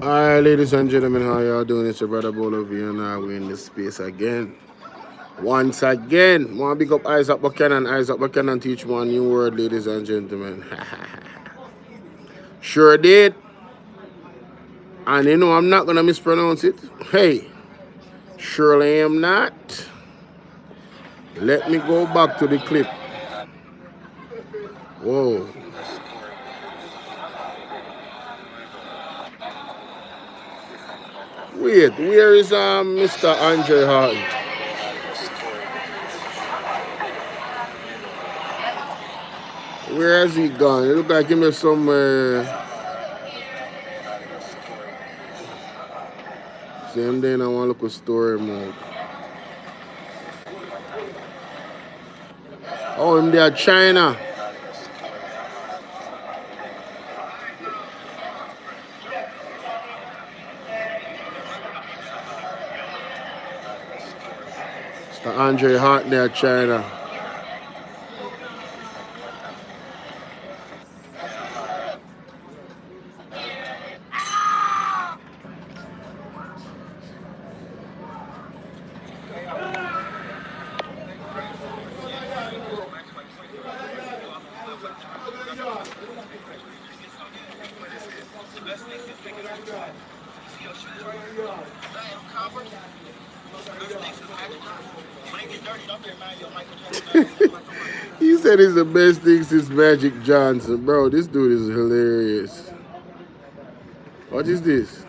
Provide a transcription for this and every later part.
Alright, ladies and gentlemen, how y'all doing? It's your brother Bolo and we're in this space again. Once again, want to pick up Isaac Buchanan. Isaac Buchanan teach one new word, ladies and gentlemen. Sure did. And you know, I'm not going to mispronounce it. Hey, surely am not. Let me go back to the clip. Whoa. Wait, where is Mr. Andre Harton? Where has he gone? It look like him is somewhere. Same day, I want to look at story mode. Oh, him there, China. Mr. Andre Hart there, China. He said he's the best thing since Magic Johnson. Bro, this dude is hilarious. What is this?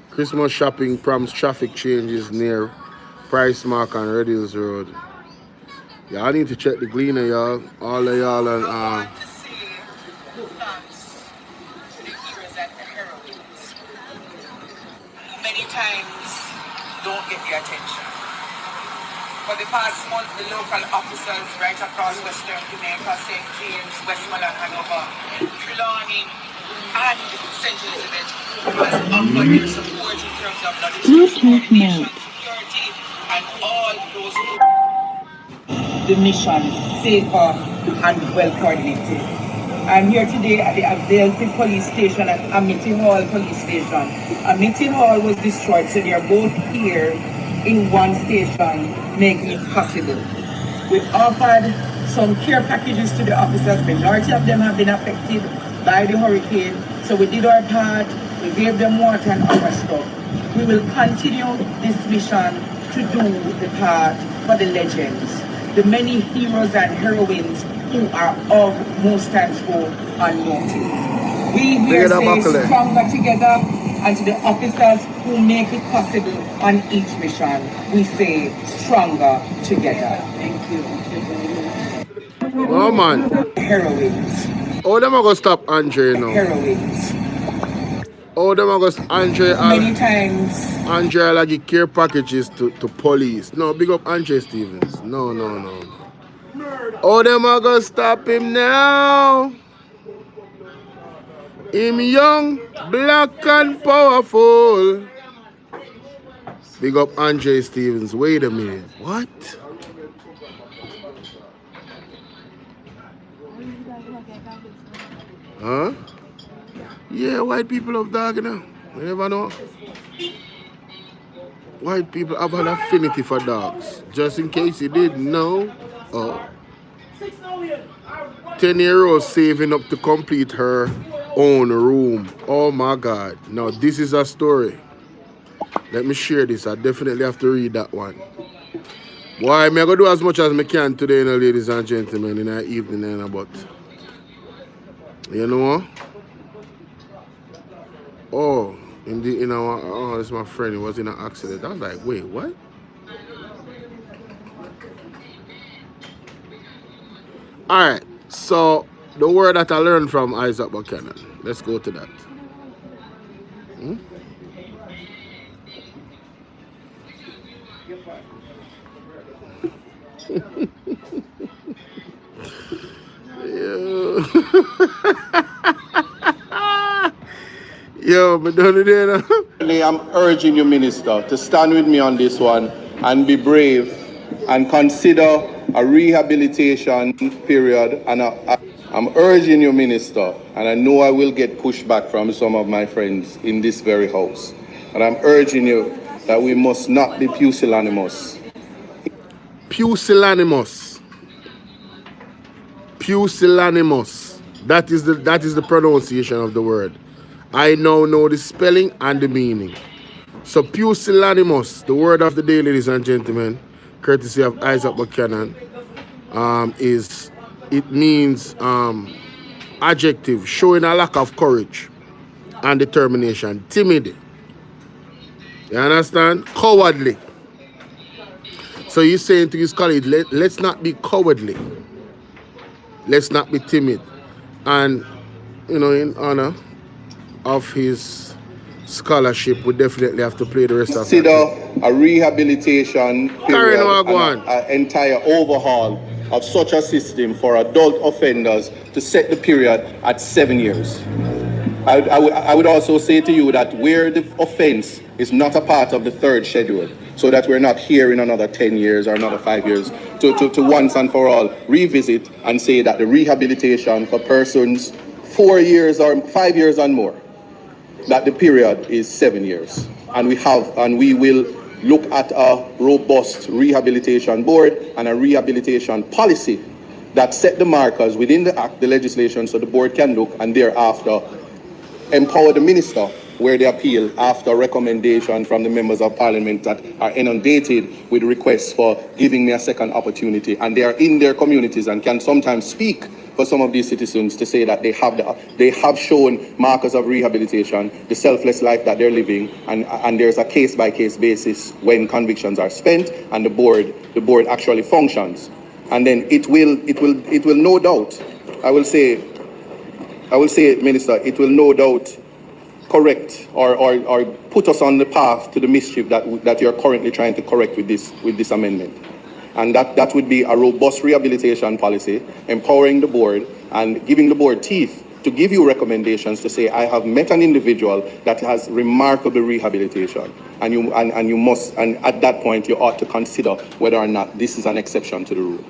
Christmas shopping prompts traffic changes near Price Mark on Red Hills Road. Yeah, I need to check the Gleaner, y'all. All of y'all and many times don't get the attention. For the past month, the local officers right across Western Jamaica, St. James, Westmoreland, Hanover, Trelawney, and St. Elizabeth has offered their support in terms of logistics, coordination, security, and all those the mission safer and well coordinated. I'm here today at the Adelphi Police Station and Amity Hall Police Station. Amity Hall was destroyed, so they are both here in one station, making it possible. We've offered some care packages to the officers. Majority of them have been affected by the hurricane, so we did our part. We gave them water and other stuff. We will continue this mission to do the part for the legends, the many heroes and heroines who are of most times go unnoticed. We here say stronger together, and to the officers who make it possible on each mission, we say stronger together. Thank you. oh man. Heroines. Oh, them are gonna stop Andre now. Heroines. Oh, them are gonna Andre. Many times. Andre like give care packages to police. No, big up Andre Stevens. No. Oh, them are gonna stop him now. Him young, black and powerful. Big up Andre Stevens. Wait a minute. What? Huh? Yeah, white people love dog now. You never know. White people have an affinity for dogs. Just in case you didn't know. Oh. 10-year-old saving up to complete her own room. Oh my God. Now this is a story. Let me share this. I definitely have to read that one. Why, I'm going to do as much as I can today, ladies and gentlemen, in the evening, but you know, oh, oh, this is my friend. He was in an accident. I was like, wait, what? All right. So the word that I learned from Isaac Buchanan. Let's go to that. Yo. Yo, but don't do I'm urging you, Minister, to stand with me on this one and be brave and consider a rehabilitation period and I'm urging you, Minister, and I know I will get pushback from some of my friends in this very house, but I'm urging you that we must not be pusillanimous. Pusillanimous. Pusillanimous. That is the pronunciation of the word. I now know the spelling and the meaning. So pusillanimous, the word of the day, ladies and gentlemen, courtesy of Isaac Buchanan, it means adjective showing a lack of courage and determination. Timid. You understand? Cowardly. So he's saying to his colleague, let's not be cowardly. Let's not be timid. And, you know, in honor of his scholarship, we definitely have to play the rest of it. Consider a rehabilitation period and an entire overhaul of such a system for adult offenders to set the period at 7 years. I would also say to you that where the offense is not a part of the third schedule, so that we're not here in another 10 years or another 5 years, to once and for all revisit and say that the rehabilitation for persons 4 years or 5 years and more, that the period is 7 years. And we will look at a robust rehabilitation board and a rehabilitation policy that set the markers within the act, the legislation, so the board can look and thereafter empower the minister where they appeal after recommendation from the members of parliament that are inundated with requests for giving me a second opportunity, and they are in their communities and can sometimes speak for some of these citizens to say that they have shown markers of rehabilitation, the selfless life that they're living, and there's a case-by-case basis when convictions are spent and the board actually functions. And then it will no doubt, I will say, Minister, it will no doubt correct or put us on the path to the mischief that you're currently trying to correct with this amendment. And that would be a robust rehabilitation policy, empowering the board and giving the board teeth to give you recommendations to say, I have met an individual that has remarkable rehabilitation, and you must, and at that point you ought to consider whether or not this is an exception to the rule.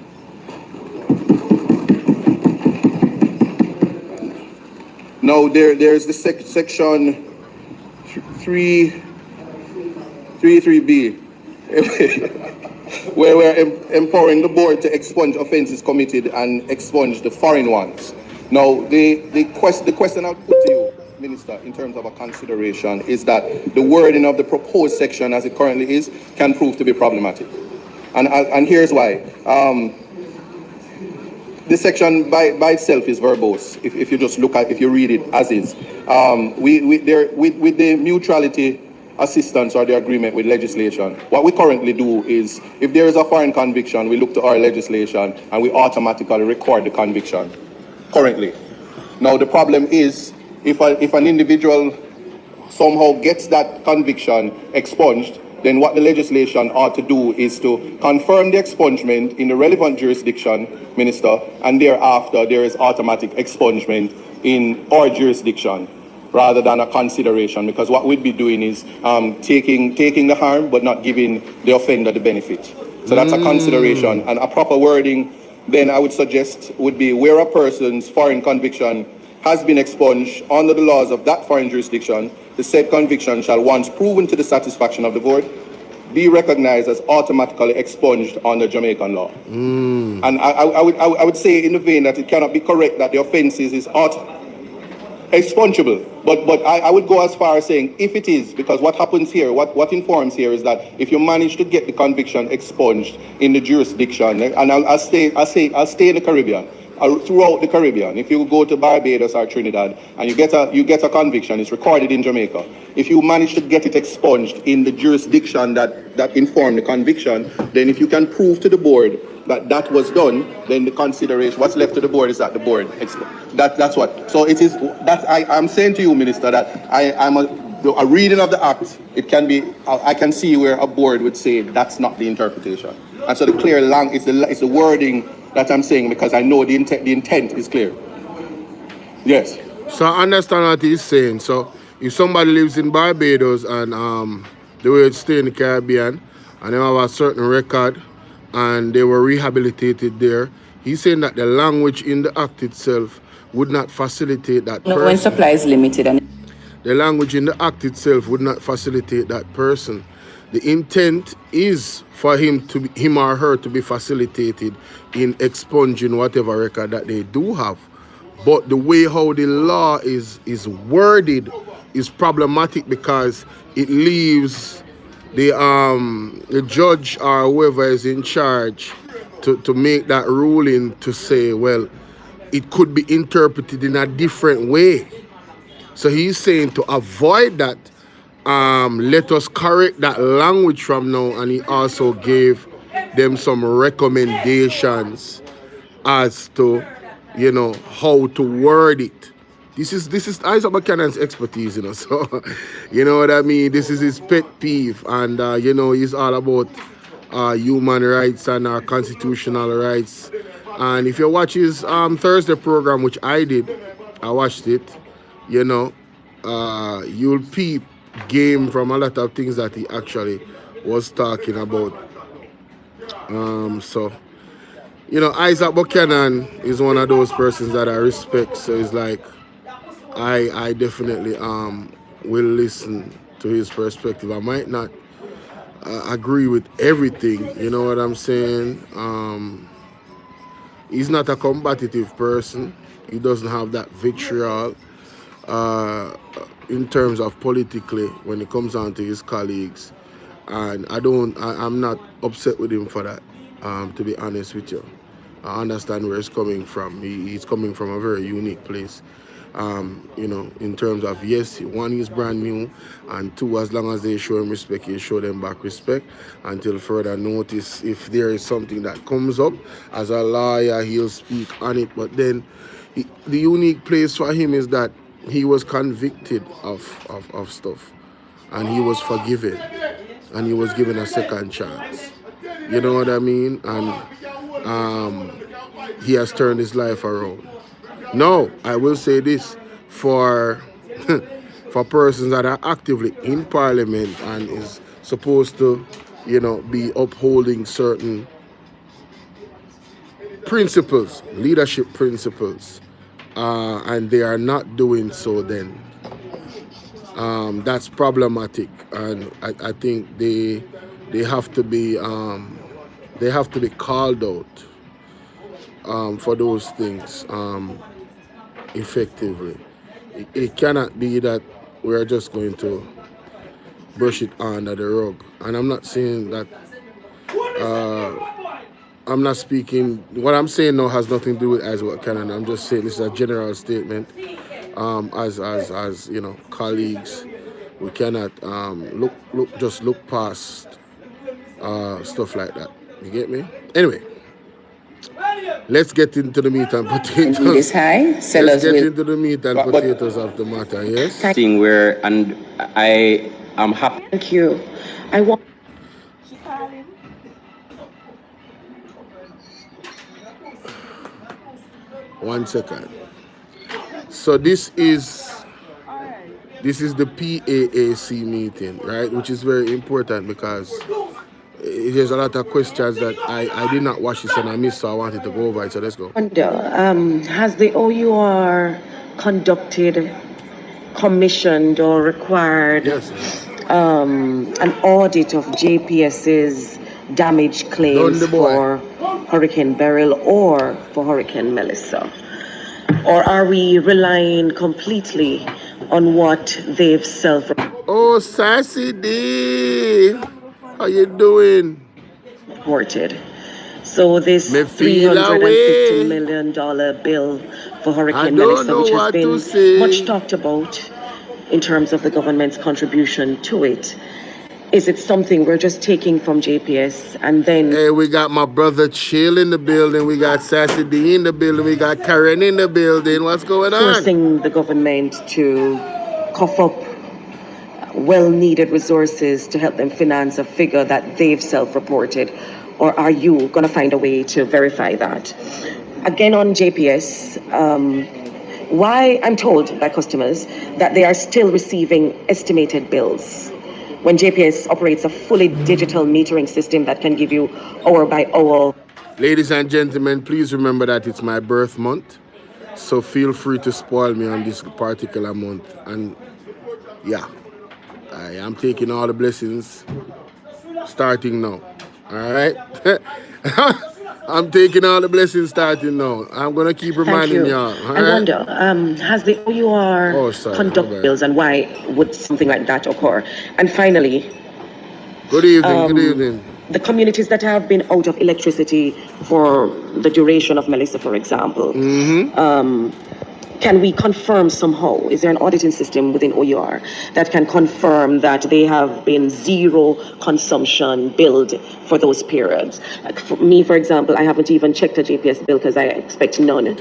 Now there's the section 3.3b where we're empowering the board to expunge offences committed and expunge the foreign ones. Now the question I'll put to you, Minister, in terms of a consideration is that the wording of the proposed section as it currently is can prove to be problematic. And here's why. This section by itself is verbose. If you just look at, if you read it as is, with the mutuality assistance or the agreement with legislation, what we currently do is, if there is a foreign conviction, we look to our legislation and we automatically record the conviction. Currently, now the problem is if an individual somehow gets that conviction expunged, then what the legislation ought to do is to confirm the expungement in the relevant jurisdiction, Minister, and thereafter there is automatic expungement in our jurisdiction rather than a consideration, because what we'd be doing is taking the harm but not giving the offender the benefit. So that's a consideration, and a proper wording then I would suggest would be where a person's foreign conviction has been expunged under the laws of that foreign jurisdiction, the said conviction shall, once proven to the satisfaction of the board, be recognized as automatically expunged under Jamaican law. And I would say in the vein that it cannot be correct that the offences is expungible. But I would go as far as saying if it is, because what happens here, what informs here is that if you manage to get the conviction expunged in the jurisdiction, and I'll stay in the Caribbean, throughout the Caribbean, if you go to Barbados or Trinidad and you get a conviction, it's recorded in Jamaica. If you manage to get it expunged in the jurisdiction that informed the conviction, then if you can prove to the board that was done, then the consideration, what's left to the board is that the board that's what. So it is that I'm saying to you, Minister, that I'm a reading of the act. It can be, I can see where a board would say that's not the interpretation, and so the clear it's the wording that I'm saying, because I know the intent is clear. Yes. So I understand what he's saying. So if somebody lives in Barbados and they will stay in the Caribbean and they have a certain record and they were rehabilitated there, He's saying that the language in the act itself would not facilitate that person. When supply is limited and the language in the act itself would not facilitate that person. The intent is for him or her to be facilitated in expunging whatever record that they do have. But the way how the law is worded is problematic because it leaves the judge or whoever is in charge to make that ruling to say, well, it could be interpreted in a different way. So he's saying to avoid that, let us correct that language from now. And he also gave them some recommendations as to, you know, how to word it. This is Isaac Buchanan's expertise, you know. So, you know what I mean? This is his pet peeve. And, you know, he's all about human rights and constitutional rights. And if you watch his Thursday program, which I did, I watched it, you know, you'll peep game from a lot of things that he actually was talking about. So, you know, Isaac Buchanan is one of those persons that I respect. So it's like, I definitely will listen to his perspective. I might not agree with everything, you know what I'm saying? He's not a combative person. He doesn't have that vitriol in terms of politically when it comes down to his colleagues. And I'm not upset with him for that, to be honest with you. I understand where he's coming from. He's coming from a very unique place. You know, in terms of, yes, one, he's brand new, and two, as long as they show him respect, he show them back respect until further notice. If there is something that comes up, as a lawyer, he'll speak on it. But then the unique place for him is that he was convicted of stuff, and he was forgiven, and he was given a second chance. You know what I mean? And he has turned his life around. No, I will say this, for for persons that are actively in Parliament and is supposed to, you know, be upholding certain principles, leadership principles, and they are not doing so, then that's problematic. And I think they have to be called out for those things. Effectively. It cannot be that we're just going to brush it under the rug. And I'm not saying that, I'm not speaking, what I'm saying now has nothing to do with Isaac Buchanan. I'm just saying this is a general statement. As you know, colleagues, we cannot look past stuff like that. You get me? Anyway. Let's get into the meat and potatoes. Let's get into the meat and potatoes of the matter, yes? Thing where, and I am happy. Thank you. I want. One second. So this is the PAAC meeting, right? Which is very important because there's a lot of questions that I did not watch this and I missed, so I wanted to go over it. So let's go. Has the OUR conducted, commissioned, or required an audit of JPS's damage claims for Hurricane Beryl or for Hurricane Melissa? Or are we relying completely on what they've Oh, Sassy D! How you doing? Reported. So this $350 million bill for Hurricane Melissa, which has been much talked about in terms of the government's contribution to it, is it something we're just taking from JPS and then... Hey, we got my brother Chill in the building, we got Sassy D in the building, we got Karen in the building. What's going on? Forcing the government to cough up well-needed resources to help them finance a figure that they've self-reported? Or are you going to find a way to verify that? Again, on JPS, why I'm told by customers that they are still receiving estimated bills when JPS operates a fully digital metering system that can give you hour by hour. Ladies and gentlemen, please remember that it's my birth month. So feel free to spoil me on this particular month. And yeah, I am taking all the blessings starting now. All right? I'm taking all the blessings starting now. I'm going to keep reminding y'all. I wonder, has the OUR conduct bills and why would something like that occur? And finally, good evening. The communities that have been out of electricity for the duration of Melissa, for example, can we confirm somehow? Is there an auditing system within OUR that can confirm that they have been zero consumption billed for those periods? Like for me, for example, I haven't even checked a JPS bill because I expect none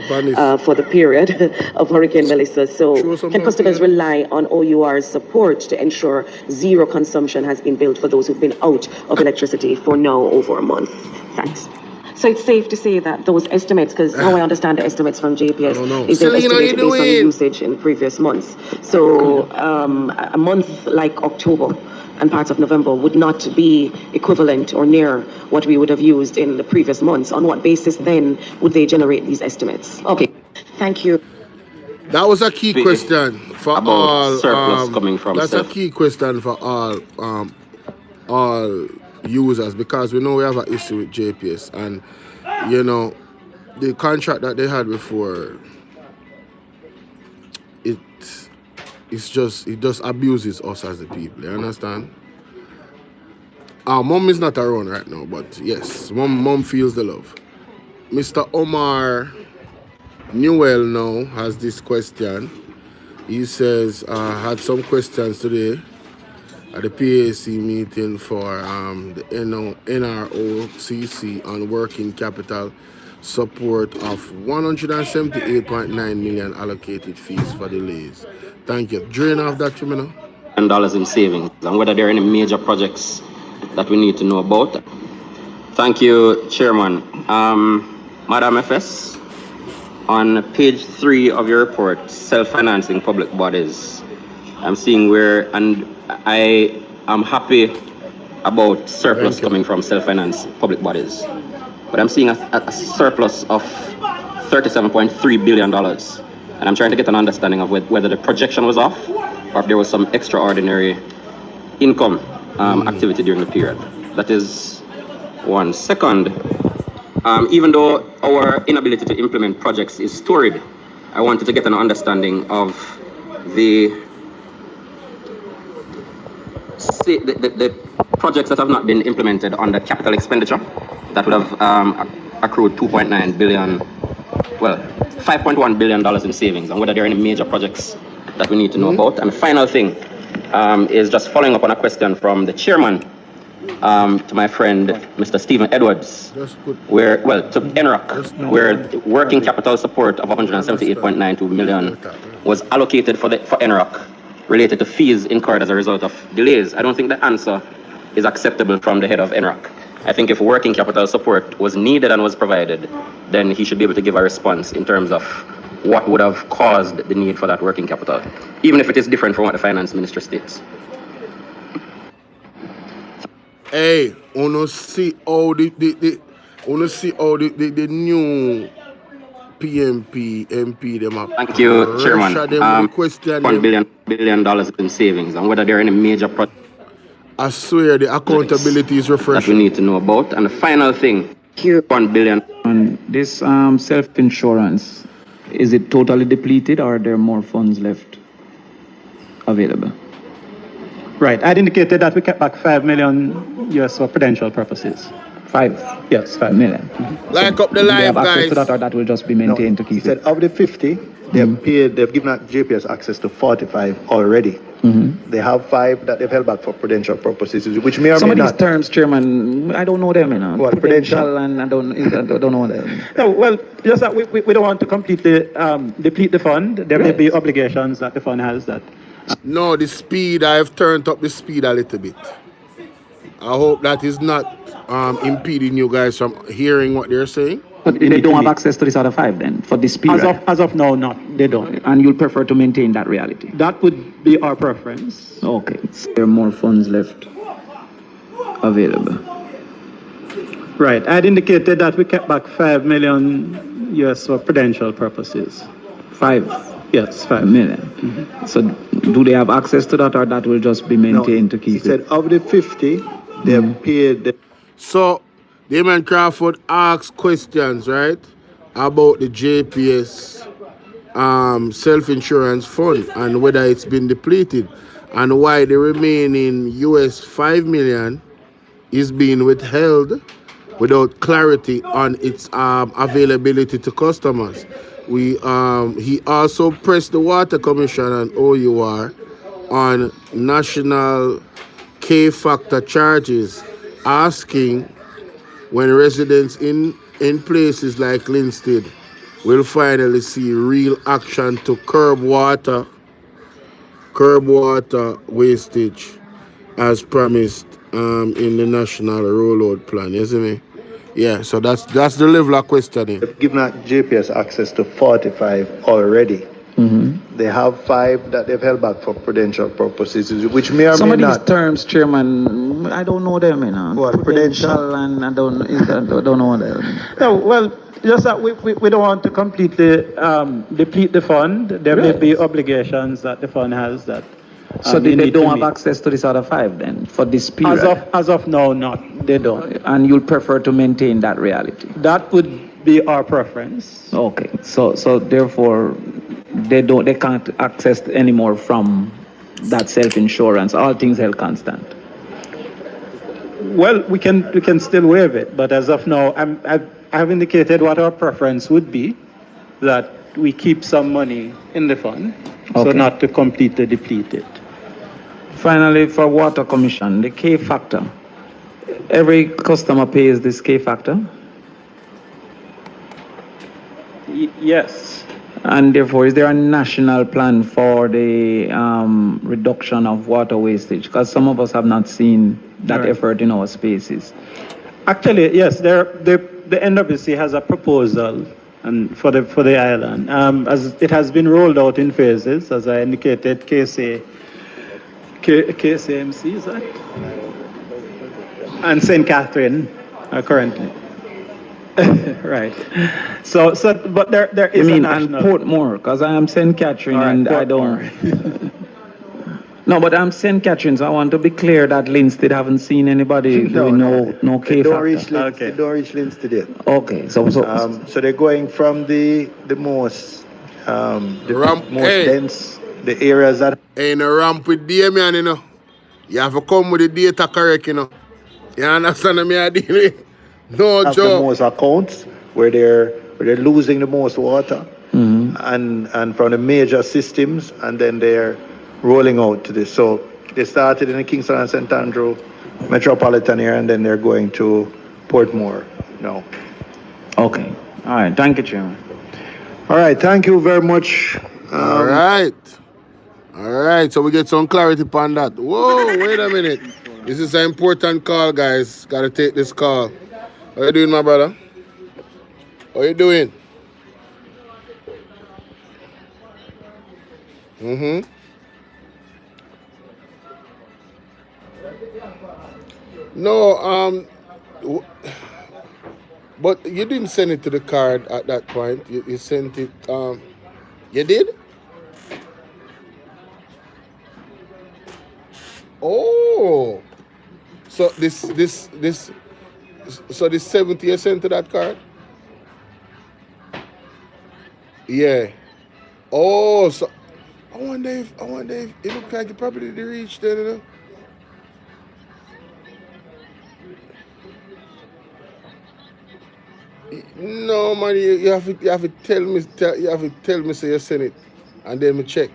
for the period of Hurricane Melissa. So can customers rely on OUR's support to ensure zero consumption has been billed for those who've been out of electricity for now over a month? Thanks. So it's safe to say that those estimates, because how I understand the estimates from JPS, is they're estimated based on the usage in previous months. So a month like October and parts of November would not be equivalent or near what we would have used in the previous months. On what basis then would they generate these estimates? Okay, thank you. That was a key question for all. Surplus coming from that's a key question for all users, because we know we have an issue with JPS, and you know the contract that they had before, it just abuses us as the people. You understand? Our mom is not around right now, but yes, mom feels the love. Mr. Omar Newell now has this question. He says, had some questions today at the PAC meeting for the NROCC on working capital support of 178.9 million allocated fees for delays. Thank you. Drain off that, $2 million in savings, and whether there are any major projects that we need to know about. Thank you, Chairman. Madam FS, on page 3 of your report, self-financing public bodies, I'm seeing where, and I am happy about surplus coming from self-finance public bodies, but I'm seeing a surplus of $37.3 billion, and I'm trying to get an understanding of whether the projection was off or if there was some extraordinary income activity during the period. That is one. Second, even though our inability to implement projects is storied, I wanted to get an understanding of the projects that have not been implemented on the capital expenditure that would have accrued $2.9 billion, well, $5.1 billion in savings, and whether there are any major projects that we need to know about. And the final thing is just following up on a question from the chairman to my friend, Mr. Stephen Edwards, to NROC, where working capital support of $178.92 million was allocated for NROC related to fees incurred as a result of delays. I don't think the answer is acceptable from the head of NROC. I think if working capital support was needed and was provided, then he should be able to give a response in terms of what would have caused the need for that working capital, even if it is different from what the finance minister states. Hey, wanna see all the new PMP, MP, them up. Thank you, Chairman. $1 billion in savings, and whether there are any major projects. I swear the accountability is refreshing. That we need to know about. And the final thing, $1 billion. And this self-insurance, is it totally depleted or are there more funds left available? Right. I'd indicated that we kept back $5 million US for prudential purposes. 5? Yes, 5 million. Like up the live, guys. To that, or that will just be maintained to keep it? He said of the 50, they've given JPS access to 45 already. They have 5 that they've held back for prudential purposes, which may or may not. Some of these terms, Chairman, I don't know them, you know. Well, prudential and I don't know them. No, well, just that we don't want to completely deplete the fund. There may be obligations that the fund has that. No, the speed, I've turned up the speed a little bit. I hope that is not impeding you guys from hearing what they're saying. But they don't have access to this other 5 then, for this period? As of now, not. They don't. And you'll prefer to maintain that reality? That would be our preference. Okay. There are more funds left available. Right. I'd indicated that we kept back 5 million US for prudential purposes. 5 Yes, 5 million. So do they have access to that, or that will just be maintained to He keep said it? of the 50, they have paid. So, Damon Crawford asked questions, right, about the JPS self-insurance fund and whether it's been depleted and why the remaining US 5 million is being withheld without clarity on its availability to customers. He also pressed the Water Commission and OUR on national K-factor charges, asking when residents in places like Linstead will finally see real action to curb water wastage as promised in the national rollout plan. You see me? Yeah, so that's the level of questioning. They've given out JPS access to 45 already. They have 5 that they've held back for prudential purposes, which may or Some may of these not. terms, Chairman, I don't know them, you know. What, prudential? And I don't know them. No, well, just that we don't want to completely deplete the fund. There may be obligations that the fund has that. So they don't have access to this other 5 then for this period? As of now, not. They don't. And you'll prefer to maintain that reality? That would be our preference. Okay, so therefore they can't access any more from that self-insurance, all things held constant. Well, we can still waive it, but as of now, I've indicated what our preference would be, that we keep some money in the fund, so not to completely deplete it. Finally, for Water Commission, the K factor. Every customer pays this K factor? Yes. And therefore, is there a national plan for the reduction of water wastage? Because some of us have not seen that effort in our spaces. Actually, yes, the NWC has a proposal and for the island. As it has been rolled out in phases, as I indicated, KCMC, is that? And St. Catherine currently. Right. So, but there is a national. And Portmore, because I am St. Catherine and I don't. No, but I'm St. Catherine, so I want to be clear that Linstead haven't seen anybody doing no K factor. They don't reach Linstead yet. Okay, so they're going from the most dense, the areas that. Ain't a ramp with Damien, you know. You have to come with the data correct, you know. You understand me? I deal with. No have joke. The most accounts where they're losing the most water, and from the major systems, and then they're rolling out to this. So they started in the Kingston and St. Andrew metropolitan area, and then they're going to Portmore now. Okay. All right. Thank you, Chairman. All right. Thank you very much. All right. So we get some clarity upon that. Whoa, wait a minute. This is an important call, guys. Got to take this call. How you doing, my brother? How you doing? No, but you didn't send it to the card at that point. You sent it, you did? Oh, so this, so this 70 you sent to that card? Yeah. Oh, so I wonder if it looked like it probably did reach there, you know? No, man, you have to tell me so you send it, and then me check.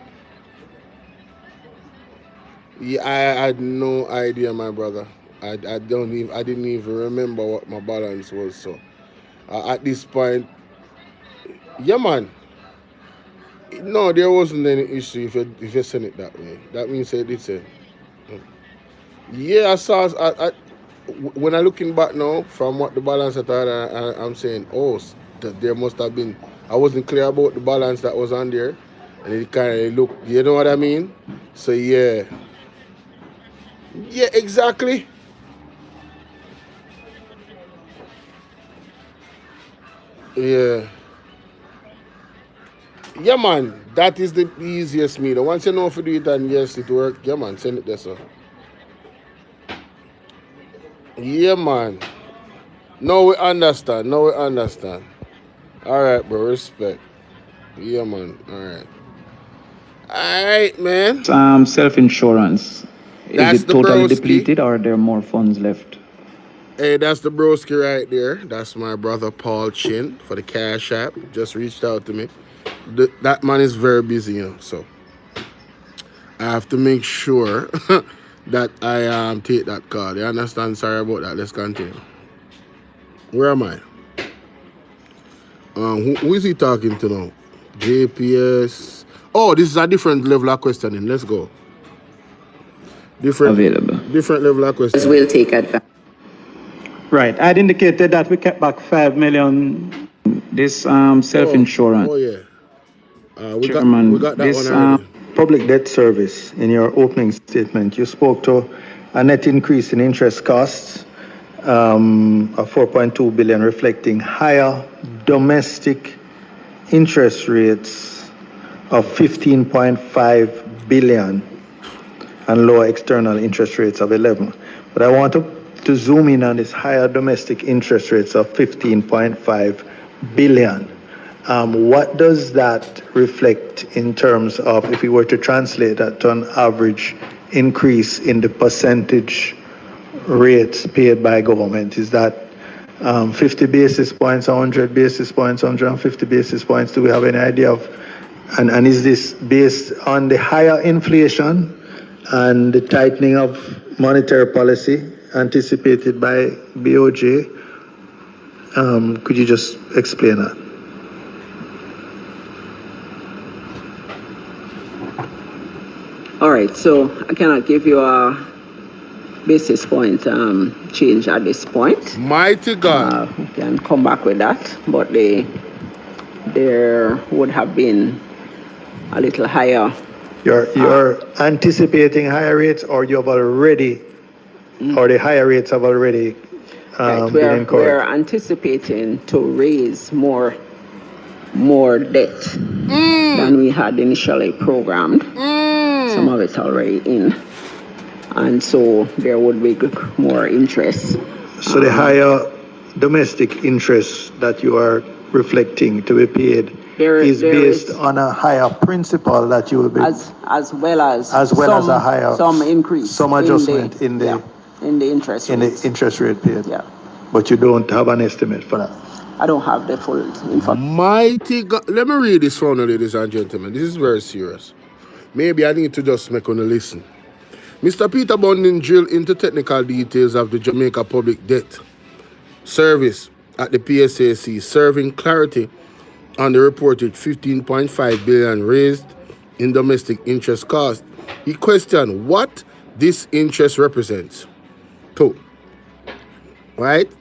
Yeah, I had no idea, my brother. I didn't even remember what my balance was. So at this point, yeah, man. No, there wasn't any issue if you send it that way. That means I did say. Yeah, I saw. When I'm looking back now from what the balance that I'm saying, there must have been. I wasn't clear about the balance that was on there, and it kind of looked. You know what I mean? So yeah. Yeah, exactly. Yeah. Yeah, man. That is the easiest meter. Once you know if you do it and yes, it work. Yeah, man. Send it there, sir. Yeah, man. Now we understand. Now we understand. All right, bro. Respect. Yeah, man. All right. All right, man. Self-insurance. Is That's it the totally broski. depleted or are there more funds left? Hey, that's the broski right there. That's my brother Paul Chin for the Cash App. Just reached out to me. That man is very busy, you know, so I have to make sure that I take that call. You understand? Sorry about that. Let's continue. Where am I? Who is he talking to now? JPS. Oh, this is a different level of questioning. Let's go. Different level of questioning. We'll take advantage. Right. I'd indicated that we kept back 5 million. This self-insurance. Oh yeah. We Chairman, got that this, one already. Public debt service, in your opening statement, you spoke to a net increase in interest costs of 4.2 billion, reflecting higher domestic interest rates of 15.5 billion and lower external interest rates of 11. But I want to zoom in on this higher domestic interest rates of 15.5 billion. What does that reflect in terms of, if we were to translate that to an average increase in the percentage rates paid by government? Is that 50 basis points, 100 basis points, 150 basis points? Do we have any idea of, and is this based on the higher inflation and the tightening of monetary policy anticipated by BOJ? Could you just explain that? All right, so I cannot give you a basis point change at this point. Mighty God. We can come back with that, but there would have been a little higher. You're anticipating higher rates, or you have already, or the higher rates have already Right, been incurred? we're anticipating to raise more debt than we had initially programmed. Some of it's already in, and so there would be more interest. So the higher domestic interest that you are reflecting to be paid is based on a higher principal that you will be, as well as as a higher, some increase, some adjustment in the interest rates. the interest rate paid. Yeah. But you don't have an estimate for that. I don't have the full information. Mighty God. Let me read this one, ladies and gentlemen. This is very serious. Maybe I need to just make on a listen. Mr. Peter Bonding drilled into technical details of the Jamaica Public Debt Service at the PSAC, serving clarity on the reported 15.5 billion raised in domestic interest cost. He questioned what this interest represents. Two, right?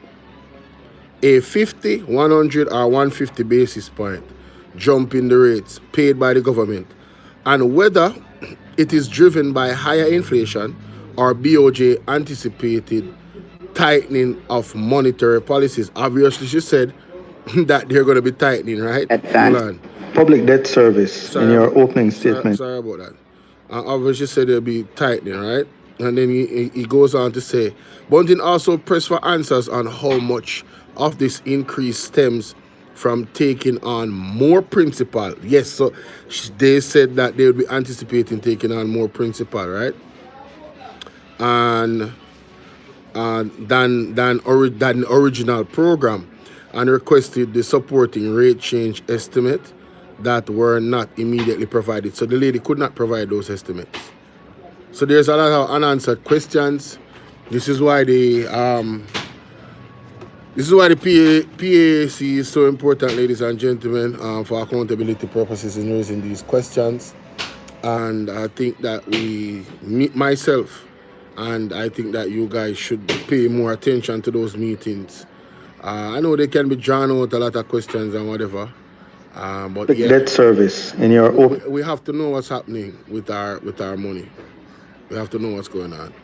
A 50, 100, or 150 basis point jump in the rates paid by the government, and whether it is driven by higher inflation or BOJ anticipated tightening of monetary policies. Obviously, she said that they're going to be tightening, right? Public debt service, in your opening statement. Sorry about that. Obviously, said they'll be tightening, right? And then he goes on to say, Bunting also pressed for answers on how much of this increase stems from taking on more principal. Yes, so they said that they would be anticipating taking on more principal, right? And than original program, and requested the supporting rate change estimate that were not immediately provided. So the lady could not provide those estimates. So there's a lot of unanswered questions. This is why the PAC is so important, ladies and gentlemen, for accountability purposes in raising these questions. And I think that myself, and I think that you guys should pay more attention to those meetings. I know they can be drawn out a lot of questions and whatever, but the debt service in your we have to know what's happening with our money. We have to know what's going on.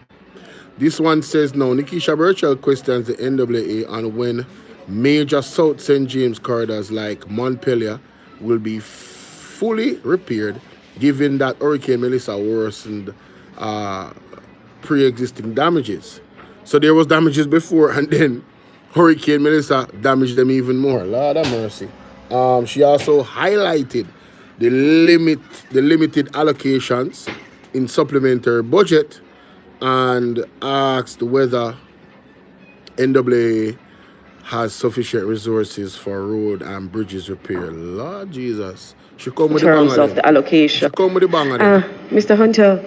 This one says, now, Nikisha Burchell questions the NWA on when Major South St. James corridors like Montpelier will be fully repaired, given that Hurricane Melissa worsened pre-existing damages. So there was damages before, and then Hurricane Melissa damaged them even more. Lord have mercy. She also highlighted the limited allocations in supplementary budget and asked whether NAA has sufficient resources for road and bridges repair. Lord Jesus. She come with in terms of the allocation. She come with the banger. Mr. Hunter,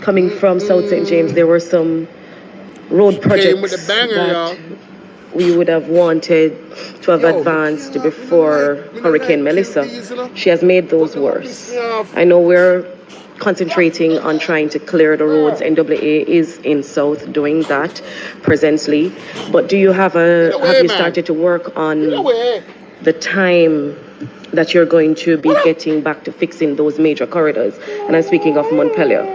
coming from South St. James, there were some road projects that we would have wanted to have advanced before Hurricane Melissa. She has made those worse. I know we're concentrating on trying to clear the roads. NAA is in South doing that presently. But do you have you started to work on the time that you're going to be getting back to fixing those major corridors? And I'm speaking of Montpelier.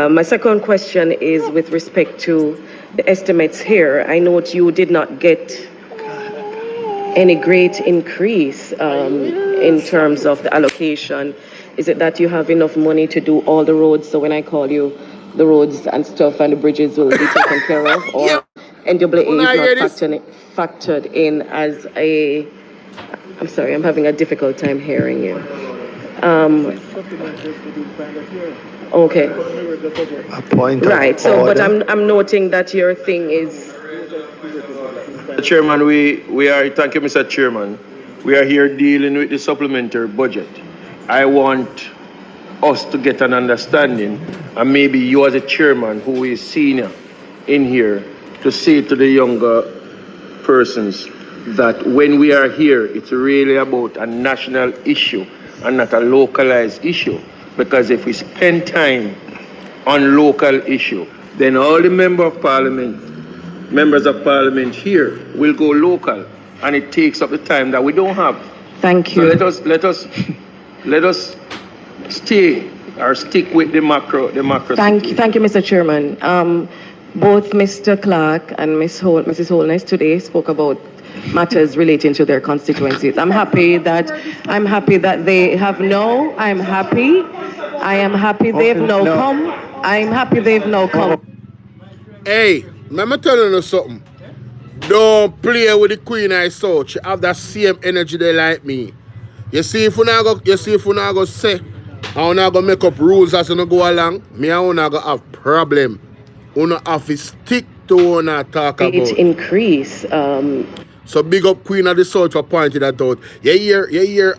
My second question is with respect to the estimates here. I note you did not get any great increase in terms of the allocation. Is it that you have enough money to do all the roads? So when I call you, the roads and stuff and the bridges will be taken care of? Or NAA is not factored in as a... I'm sorry, I'm having a difficult time hearing you. Okay. Right. So, but I'm noting that your thing is. Chairman, we are. Thank you, Mr. Chairman. We are here dealing with the supplementary budget. I want us to get an understanding, and maybe you as a chairman who is senior in here, to say to the younger persons that when we are here, it's really about a national issue and not a localized issue. Because if we spend time on local issue, then all the members of parliament here will go local, and it takes up the time that we don't have. Thank you. So let us stay or stick with the macro. Thank you, Mr. Chairman. Both Mr. Clark and Mrs. Holness today spoke about matters relating to their constituencies. I'm happy that they have no. I am happy they've no come. I'm happy they've no come. Hey, let me tell you something. Don't play with the Queen I saw. She have that same energy they like me. You see if we not go say, I not go make up rules as we go along, me and not go have problem. We not have to stick to what we talk about. It increase. So big up Queen of the South for pointing that out. You hear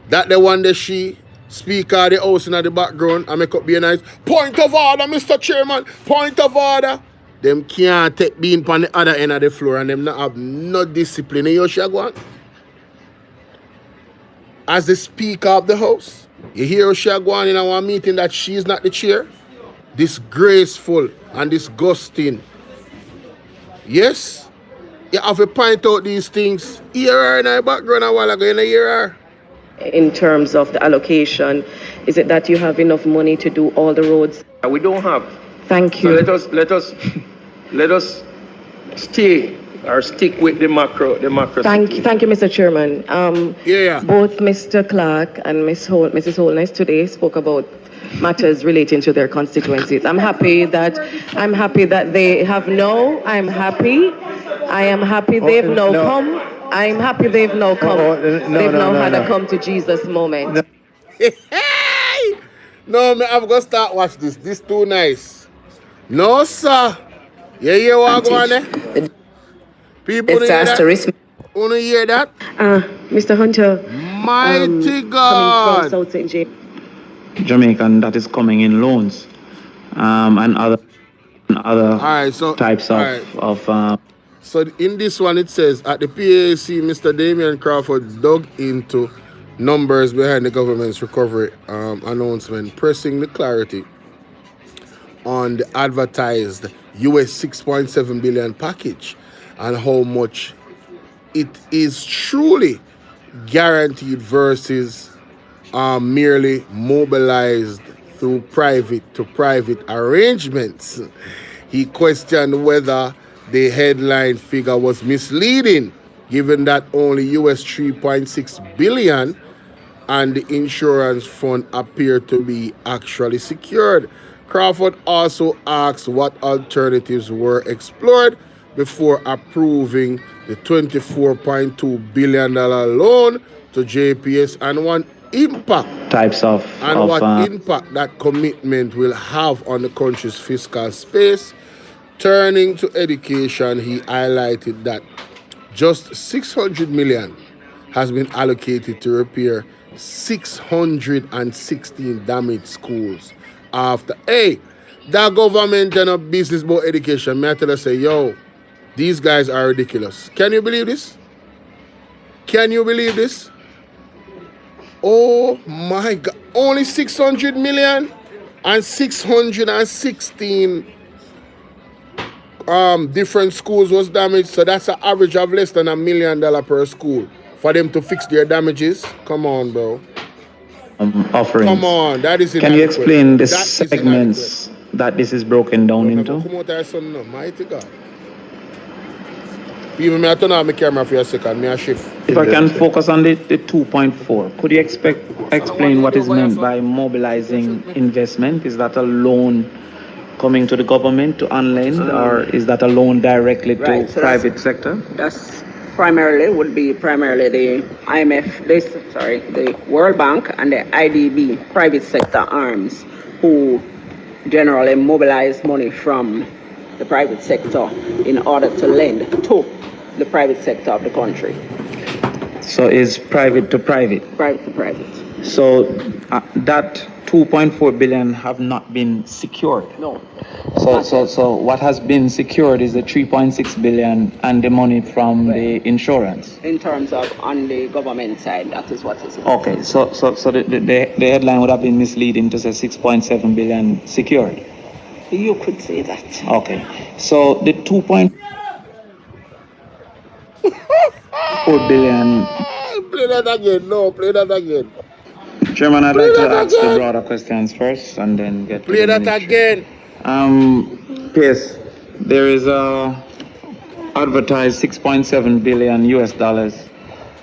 that the one that she speak of the house in the background and make up be nice. Point of order, Mr. Chairman. Point of order. Them can't take being on the other end of the floor and them not have no discipline. You Shagwan? As the speaker of the house, you hear Shagwan in our meeting that she is not the chair? Disgraceful and disgusting. Yes? You have to point out these things. Hear her in the background a while ago, you hear her. In terms of the allocation, is it that you have enough money to do all the roads? We don't have. Thank you. So let us stay or stick with the macro. Thank you, Mr. Chairman. Both Mr. Clark and Mrs. Holness today spoke about matters relating to their constituencies. I'm happy that they have no. I am happy they've no come. I'm happy they've no come. They've now had a come to Jesus moment. No, man, I'm gonna start watch this. This too nice. No, sir. You hear what going on there? People hear that? Wanna hear that? Mr. Hunter. Mighty God. Coming from South St. James. Jamaican that is coming in loans, and other types of. So in this one it says, at the PAC, Mr. Damian Crawford dug into numbers behind the government's recovery announcement, pressing the clarity on the advertised US 6.7 billion package and how much it is truly guaranteed versus merely mobilized through private-to-private arrangements. He questioned whether the headline figure was misleading, given that only US 3.6 billion and the insurance fund appear to be actually secured. Crawford also asked what alternatives were explored before approving the $24.2 billion loan to JPS and what impact that commitment will have on the country's fiscal space. Turning to education, he highlighted that just 600 million has been allocated to repair 616 damaged schools after that government and a business about education. May I tell you, say, yo, these guys are ridiculous. Can you believe this? Can you believe this? Oh my God, only 600 million and 616 different schools was damaged. So that's an average of less than $1 million per school for them to fix their damages. Come on, bro. Offerings. Come on, that is inadequate. Can you explain the segments that this is broken down into? Mighty God. Even me, I turn on my camera for a second. Me a shift. If I can focus on the 2.4, could you explain what is meant by mobilizing investment? Is that a loan coming to the government to unlend, or is that a loan directly to private sector? That's would be primarily the IMF, the World Bank and the IDB, private sector arms, who generally mobilize money from the private sector in order to lend to the private sector of the country. So is private to private? Private to private. So that 2.4 billion have not been secured? No. So what has been secured is the 3.6 billion and the money from the insurance? In terms of on the government side, that is what is it. Okay, so the headline would have been misleading to say 6.7 billion secured? You could say that. Okay, so the 2.4 billion... Play that again, no, play that again. Chairman, I'd like to ask the broader questions first and then get play that again. Yes, there is a advertised 6.7 billion US dollars,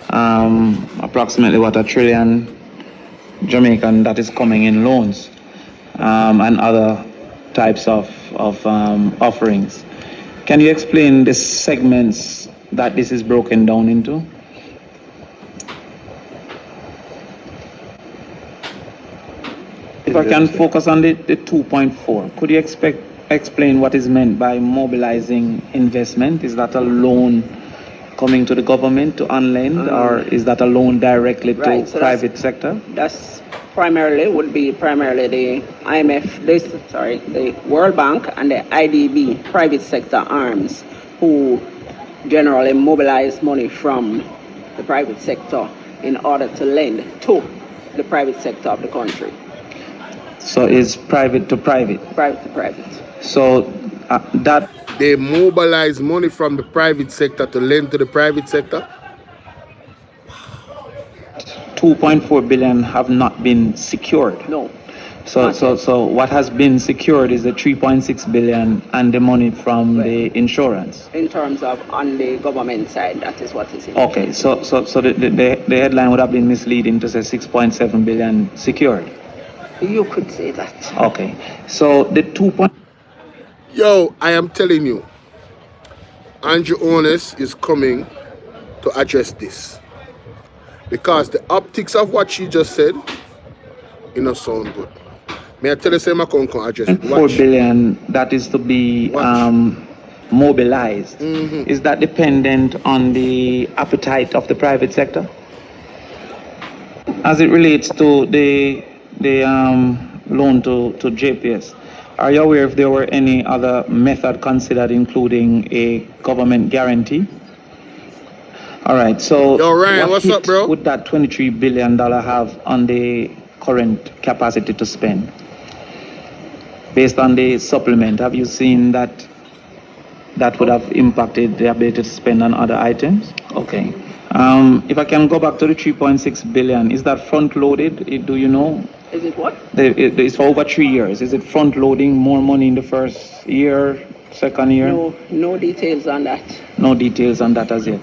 approximately what, $1 trillion Jamaican, that is coming in loans and other types of offerings. Can you explain the segments that this is broken down into? If I can focus on the 2.4, could you explain what is meant by mobilizing investment? Is that a loan coming to the government to unlend, or is that a loan directly to private sector? That's would be primarily the IMF, the World Bank and the IDB, private sector arms, who generally mobilize money from the private sector in order to lend to the private sector of the country. So it's private to private? Private to private. So that... They mobilize money from the private sector to lend to the private sector? 2.4 billion have not been secured? No. So what has been secured is the 3.6 billion and the money from the insurance? In terms of on the government side, that is what is it. Okay, so the headline would have been misleading to say 6.7 billion secured? You could say that. Okay, so the 2. Yo, I am telling you, Andrew Onus is coming to address this, because the optics of what she just said, it not sound good. May I tell you, say my can address it. 4 billion that is to be mobilized. Mm-hmm. Is that dependent on the appetite of the private sector? As it relates to the loan to JPS, are you aware if there were any other method considered, including a government guarantee? All right, so yo, Ryan, what's up, bro? Would that $23 billion have on the current capacity to spend? Based on the supplement, have you seen that would have impacted the ability to spend on other items? Okay. If I can go back to the 3.6 billion, is that front loaded? Do you know? Is it what? It's for over 3 years. Is it front loading more money in the first year, second year? No details on that. No details on that as yet.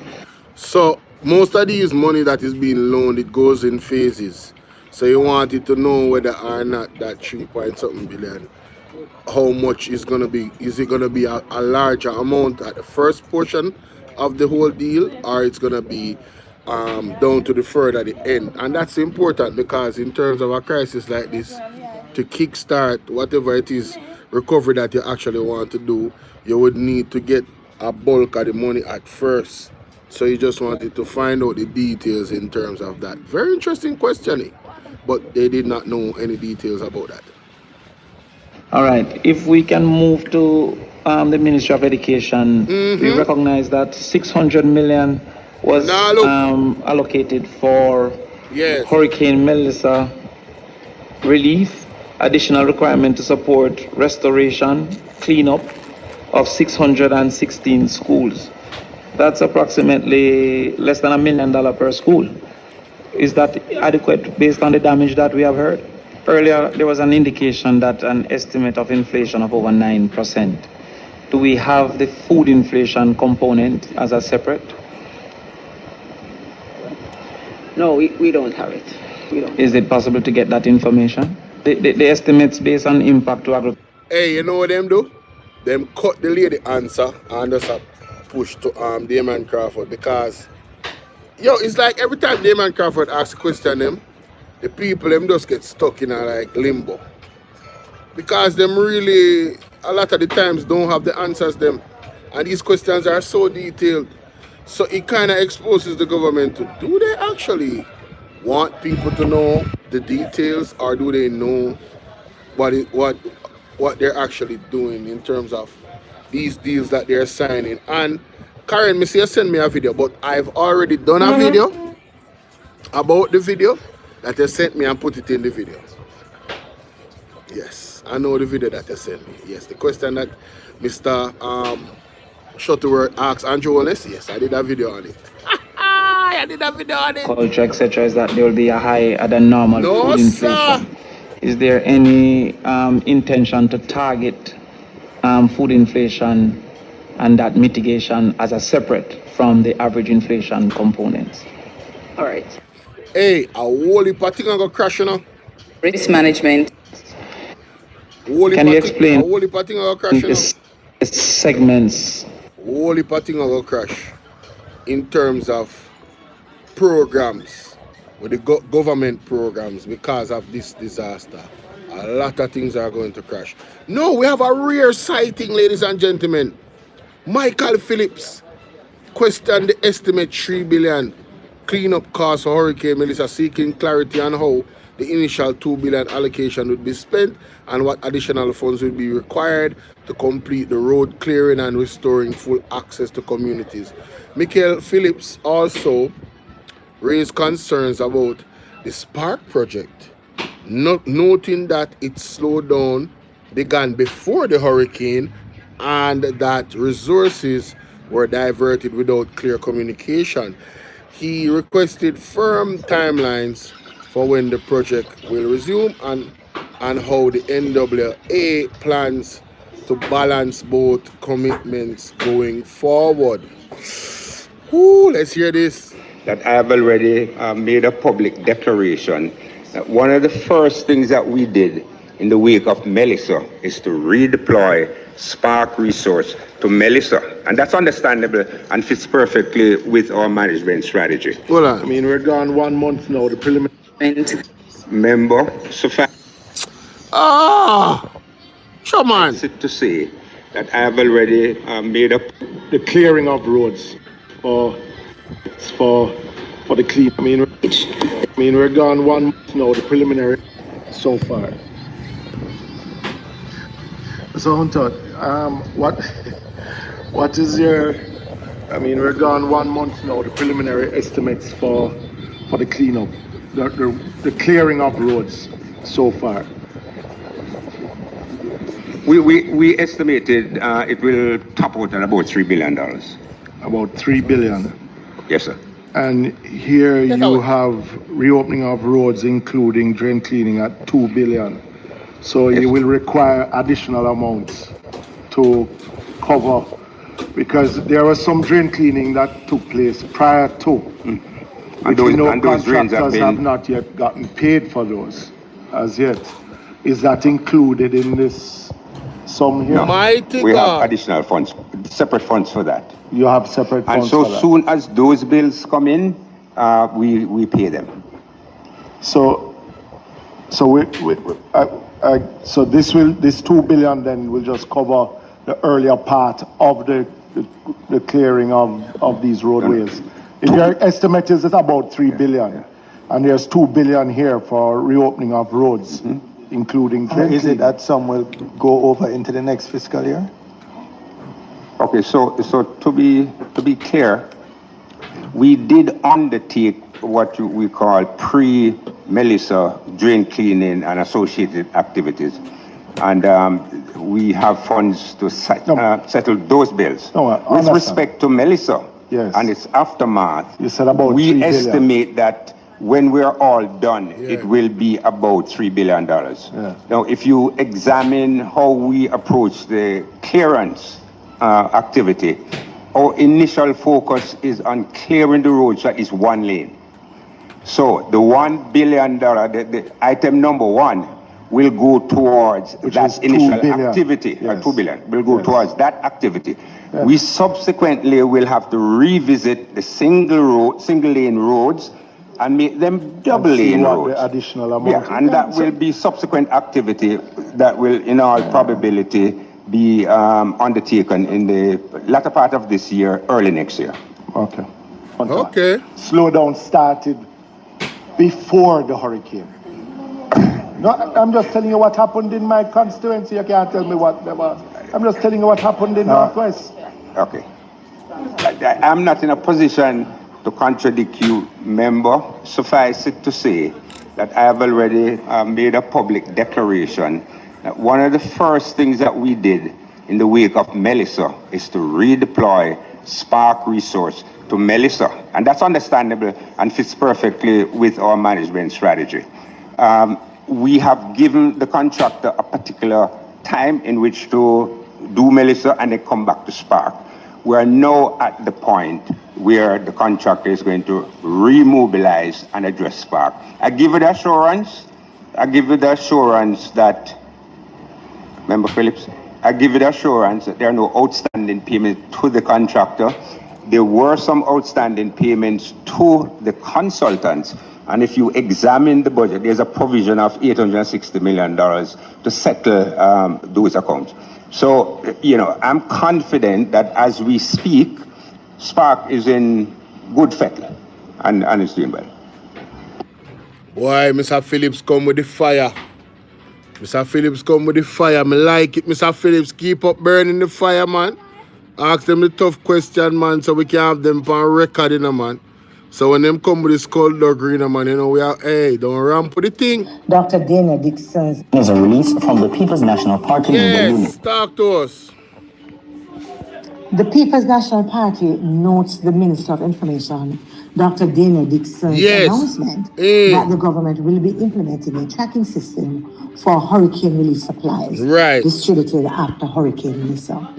So most of these money that is being loaned, it goes in phases. So you wanted to know whether or not that 3-point-something billion, how much is gonna be? Is it gonna be a larger amount at the first portion of the whole deal, or it's gonna be down to the further the end? And that's important because in terms of a crisis like this, to kickstart whatever it is recovery that you actually want to do, you would need to get a bulk of the money at first. So you just wanted to find out the details in terms of that. Very interesting questioning, but they did not know any details about that. All right, if we can move to the Ministry of Education, we recognize that 600 million was allocated for Hurricane Melissa relief, additional requirement to support restoration, cleanup of 616 schools. That's approximately less than $1 million per school. Is that adequate based on the damage that we have heard? Earlier, there was an indication that an estimate of inflation of over 9%. Do we have the food inflation component as a separate? No, we don't have it. We don't. Is it possible to get that information? The estimates based on impact to agriculture. Hey, you know what them do? Them cut the lady answer and just push to Damon Crawford, because it's like every time Damon Crawford asks a question, the people them just get stuck in a like limbo, because them really a lot of the times don't have the answers them, and these questions are so detailed. So it kind of exposes the government to, do they actually want people to know the details, or do they know what they're actually doing in terms of these deals that they're signing? And Karen, me say you send me a video, but I've already done a video about the video that you sent me and put it in the video. Yes, I know the video that you sent me. Yes, the question that Mr. Shuttleworth asked Andrew Wallace. Yes, I did a video on it. I did a video on it. Culture, etc., is that there will be a higher than normal food inflation. Sir. Is there any intention to target food inflation and that mitigation as a separate from the average inflation components? All right. Hey, a whole heap of thing go crash, you know. Risk management. Can you explain a whole heap of thing go crash, you know? the segments? Whole heap of thing go crash in terms of programs, with the government programs, because of this disaster. A lot of things are going to crash. No, we have a rare sighting, ladies and gentlemen. Michael Phillips questioned the estimate 3 billion cleanup costs for Hurricane Melissa, seeking clarity on how the initial 2 billion allocation would be spent and what additional funds would be required to complete the road clearing and restoring full access to communities. Michael Phillips also raised concerns about the Paac project, noting that its slowdown began before the hurricane and that resources were diverted without clear communication. He requested firm timelines for when the project will resume and how the NWA plans to balance both commitments going forward. Ooh, let's hear this. That I have already made a public declaration that one of the first things that we did in the wake of Melissa is to redeploy Paac resource to Melissa. And that's understandable and fits perfectly with our management strategy. Hold on. I mean, we're gone 1 month now. The preliminary Member, suffice come on. it to say that I have already made up the clearing of roads for the clean. I mean, we're gone 1 month now. The preliminary so far. So, Hunter, what is your? I mean, we're gone 1 month now. The preliminary estimates for the cleanup, the clearing of roads so far. We estimated it will top out at about $3 billion. About $3 billion. Yes, sir. And here you have reopening of roads, including drain cleaning, at $2 billion. So you will require additional amounts to cover, because there was some drain cleaning that took place prior to. And those drains have not yet gotten paid for those as yet. Is that included in this sum here? Mighty we God. have additional funds, separate funds for that. You have separate funds and so for that. soon as those bills come in, we pay them. So this 2 billion then will just cover the earlier part of the clearing of these roadways. If your estimate is about 3 billion, and there's 2 billion here for reopening of roads, including drain Is cleaning. it that sum will go over into the next fiscal year? Okay, so to be clear, we did undertake what we call pre-Melissa drain cleaning and associated activities, and we have funds to settle those bills. With respect to Melissa and its aftermath, you said about we 3 billion. estimate that when we're all done, it will be about $3 billion. Now, if you examine how we approach the clearance activity, our initial focus is on clearing the roads that is one lane. So the $1 billion, the item number 1, will go towards that initial activity. 2 billion will go towards that activity. We subsequently will have to revisit the single lane roads and make them double lane roads. The additional amount. And that will be subsequent activity that will, in all probability, be undertaken in the latter part of this year, early next year. Okay. Okay. Slowdown started before the hurricane. No, I'm just telling you what happened in my constituency. You can't tell me what there was. I'm just telling you what happened in Northwest. Okay. I'm not in a position to contradict you, member. Suffice it to say that I have already made a public declaration that one of the first things that we did in the wake of Melissa is to redeploy Spark resource to Melissa. And that's understandable and fits perfectly with our management strategy. We have given the contractor a particular time in which to do Melissa and then come back to Spark. We are now at the point where the contractor is going to remobilize and address Spark. I give you the assurance that, Member Phillips, I give you the assurance that there are no outstanding payments to the contractor. There were some outstanding payments to the consultants. And if you examine the budget, there's a provision of $860 million to settle those accounts. So, I'm confident that as we speak, Spark is in good fettle and is doing well. Boy, Mr. Phillips come with the fire. Mr. Phillips come with the fire. Me like it. Mr. Phillips, keep up burning the fire, man. Ask them the tough question, man, so we can have them on record, man. So when them come with the skull dog green, man, we are, hey, don't ramp with the thing. Dr. Dana Dixon is a release from the People's National Party. Yes, talk to us. The People's National Party notes the Minister of Information, Dr. Dana Dixon's announcement that the government will be implementing a tracking system for hurricane relief supplies distributed after Hurricane Melissa.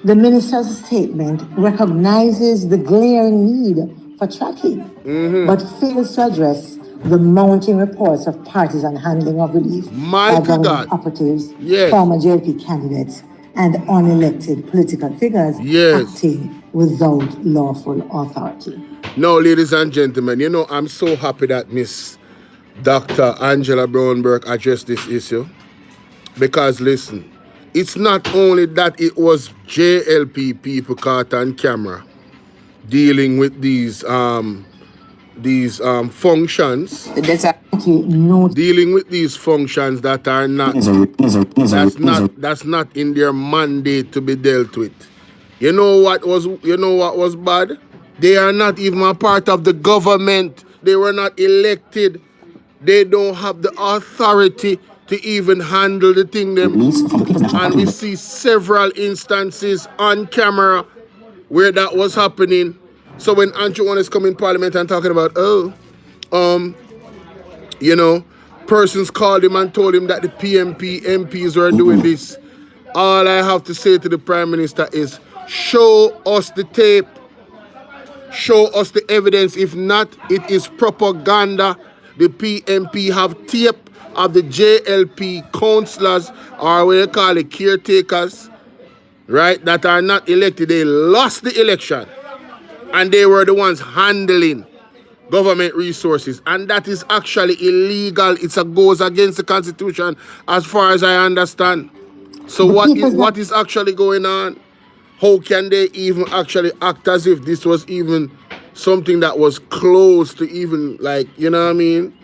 The minister's statement recognizes the glaring need for tracking, but fails to address the mounting reports of partisan handling of relief by government operatives, former JLP candidates, and unelected political figures acting without lawful authority. Now, ladies and gentlemen, I'm so happy that Miss Dr. Angela Brownberg addressed this issue. Because, listen, it's not only that it was JLP people caught on camera dealing with these functions, dealing with these functions that are not that's not in their mandate to be dealt with. You know what was bad? They are not even a part of the government. They were not elected. They don't have the authority to even handle the thing them. And we see several instances on camera where that was happening. So when Andrew One is coming in Parliament and talking about, persons called him and told him that the PMP MPs were doing this. All I have to say to the Prime Minister is show us the tape. Show us the evidence. If not, it is propaganda. The PMP have tape of the JLP councillors, or what they call it, caretakers, right, that are not elected. They lost the election. And they were the ones handling government resources. And that is actually illegal. It goes against the Constitution as far as I understand. So what is actually going on? How can they even actually act as if this was even something that was close to even, like, you know what I mean?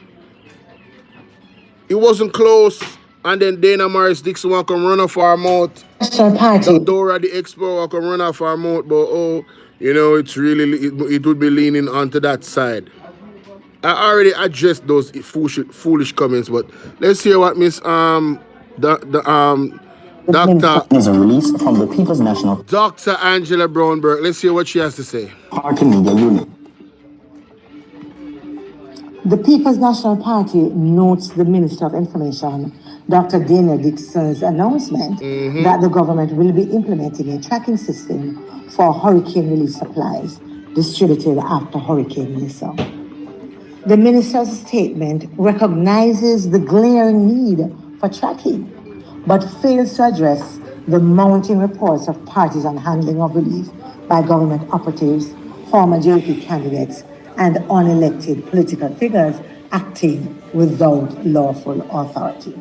It wasn't close. And then Dana Morris Dixon will come run off our mouth. Dora the Expo will come run off our mouth. But, oh, you know, it's really, it would be leaning onto that side. I already addressed those foolish comments, but let's hear what Miss Dr. is a release from the People's National Dr. Angela Brownberg. Let's hear what she has to say. Party Media Unit. The People's National Party notes the Minister of Information, Dr. Dana Dixon's announcement that the government will be implementing a tracking system for hurricane relief supplies distributed after Hurricane Melissa. The minister's statement recognizes the glaring need for tracking, but fails to address the mounting reports of partisan handling of relief by government operatives, former JP candidates, and unelected political figures acting without lawful authority.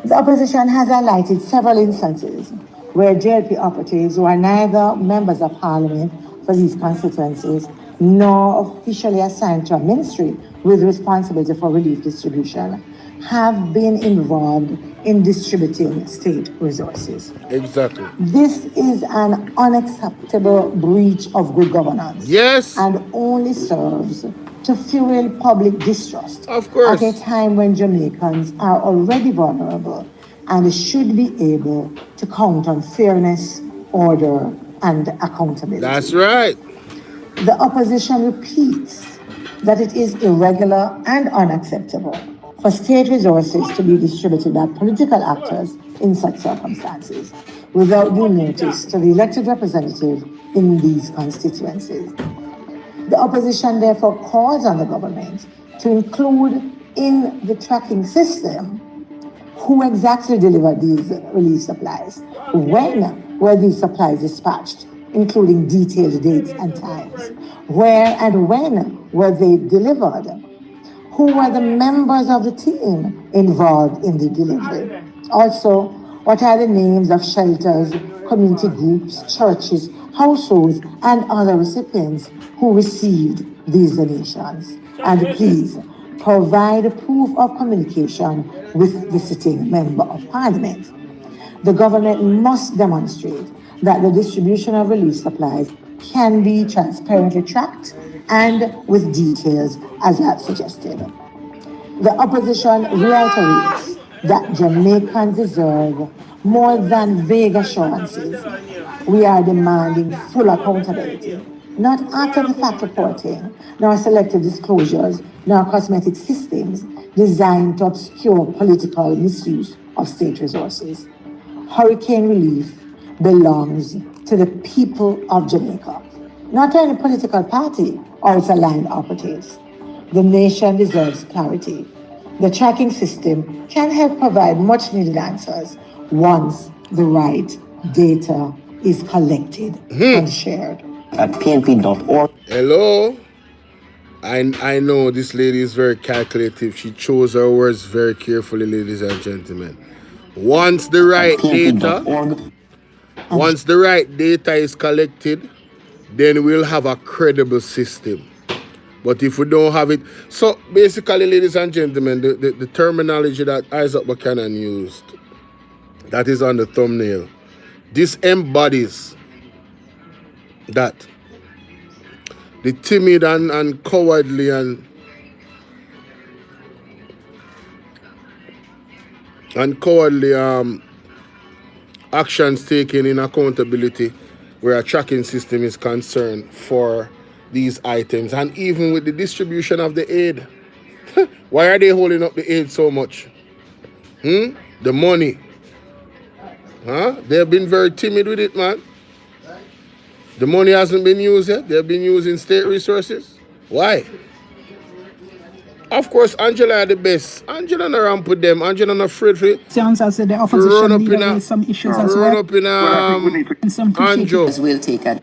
The opposition has highlighted several instances where JLP operatives who are neither members of parliament for these constituencies nor officially assigned to a ministry with responsibility for relief distribution have been involved in distributing state resources. Exactly. This is an unacceptable breach of good governance. Yes. And only serves to fuel public distrust. Of course. At a time when Jamaicans are already vulnerable and should be able to count on fairness, order, and accountability. That's right. The opposition repeats that it is irregular and unacceptable for state resources to be distributed by political actors in such circumstances without due notice to the elected representative in these constituencies. The opposition therefore calls on the government to include in the tracking system who exactly delivered these relief supplies, when were these supplies dispatched, including detailed dates and times, where and when were they delivered, who were the members of the team involved in the delivery. Also, what are the names of shelters, community groups, churches, households, and other recipients who received these donations? And please, provide proof of communication with the sitting member of parliament. The government must demonstrate that the distribution of relief supplies can be transparently tracked and with details as I have suggested. The opposition reiterates that Jamaicans deserve more than vague assurances. We are demanding full accountability, not after-the-fact reporting, nor selective disclosures, nor cosmetic systems designed to obscure political misuse of state resources. Hurricane relief belongs to the people of Jamaica, not to any political party or its aligned operatives. The nation deserves clarity. The tracking system can help provide much-needed answers once the right data is collected and shared. At pnp.org. Hello? I know this lady is very calculative. She chose her words very carefully, ladies and gentlemen. Once the right data is collected, then we'll have a credible system. But if we don't have it, so basically, ladies and gentlemen, the terminology that Isaac Buchanan used, that is on the thumbnail, this embodies that the timid and cowardly and cowardly actions taken in accountability where a tracking system is concerned for these items, and even with the distribution of the aid. Why are they holding up the aid so much? The money. Huh? They've been very timid with it, man. The money hasn't been used yet. They've been using state resources. Why? Of course, Angela are the best. Angela not ramp with them. Angela not afraid for it. Sounds as if the opposition leader raised some issues as well. Run up in Anjo. We'll take it.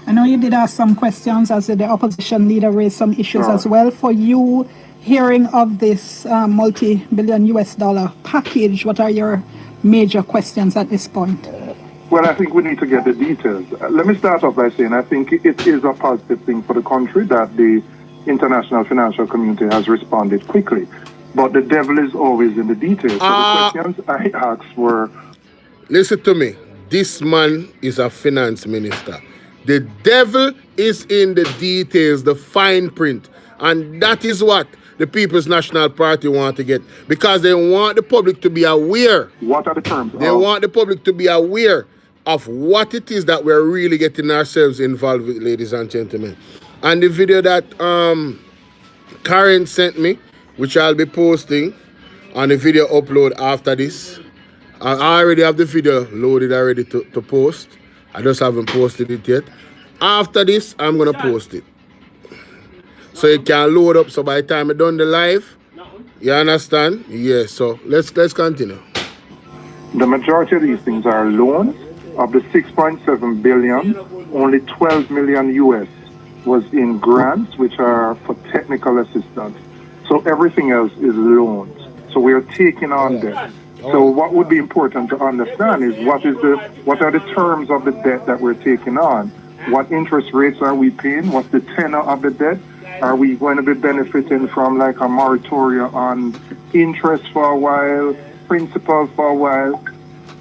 I know you did ask some questions as if the opposition leader raised some issues as well. For you, hearing of this multi-billion US dollar package, what are your major questions at this point? Well, I think we need to get the details. Let me start off by saying I think it is a positive thing for the country that the international financial community has responded quickly. But the devil is always in the details. So the questions I asked were... Listen to me. This man is a finance minister. The devil is in the details, the fine print. And that is what the People's National Party want to get. Because they want the public to be aware. What are the terms? They want the public to be aware of what it is that we're really getting ourselves involved with, ladies and gentlemen. And the video that Karen sent me, which I'll be posting on the video upload after this. I already have the video loaded already to post. I just haven't posted it yet. After this, I'm going to post it. So it can load up. So by the time I done the live, you understand? Yes, so let's continue. The majority of these things are loans. Of the 6.7 billion, only 12 million US was in grants, which are for technical assistance. So everything else is loans. So we are taking on debt. So what would be important to understand is what are the terms of the debt that we're taking on? What interest rates are we paying? What's the tenor of the debt? Are we going to be benefiting from like a moratorium on interest for a while, principal for a while?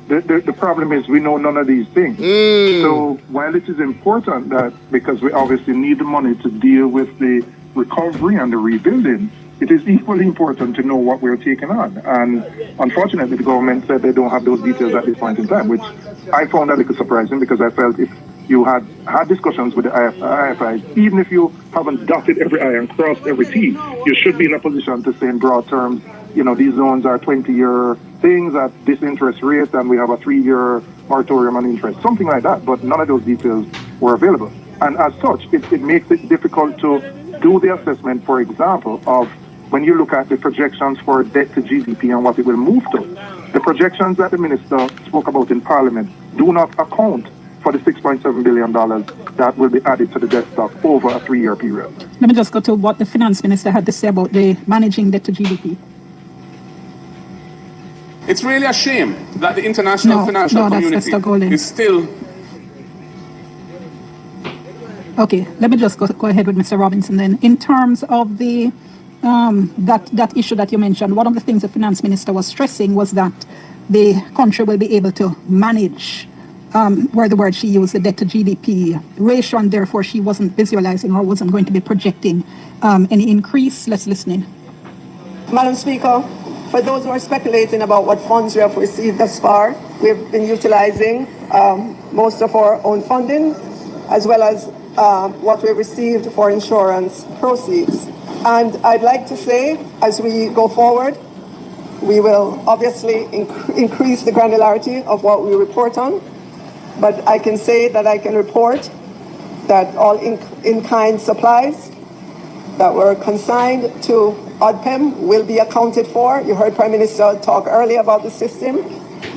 The problem is we know none of these things. So while it is important that, because we obviously need the money to deal with the recovery and the rebuilding, it is equally important to know what we're taking on. And unfortunately, the government said they don't have those details at this point in time, which I found a little surprising because I felt if you had discussions with the IFIs, even if you haven't dotted every I and crossed every T, you should be in a position to say in broad terms, you know, these loans are 20-year things at this interest rate and we have a 3-year moratorium on interest, something like that. But none of those details were available. And as such, it makes it difficult to do the assessment, for example, of when you look at the projections for debt to GDP and what it will move to. The projections that the minister spoke about in Parliament do not account for the $6.7 billion that will be added to the debt stock over a 3-year period. Let me just go to what the finance minister had to say about the managing debt to GDP. It's really a shame that the international financial community is still... Okay, let me just go ahead with Mr. Robinson then. In terms of the that issue that you mentioned, one of the things the finance minister was stressing was that the country will be able to manage, were the word she used, the debt to GDP ratio, and therefore she wasn't visualizing or wasn't going to be projecting any increase. Let's listen in. Madam Speaker, for those who are speculating about what funds we have received thus far, we've been utilizing most of our own funding, as well as what we received for insurance proceeds. And I'd like to say, as we go forward, we will obviously increase the granularity of what we report on. But I can say that I can report that all in-kind supplies that were consigned to ODPEM will be accounted for. You heard Prime Minister talk earlier about the system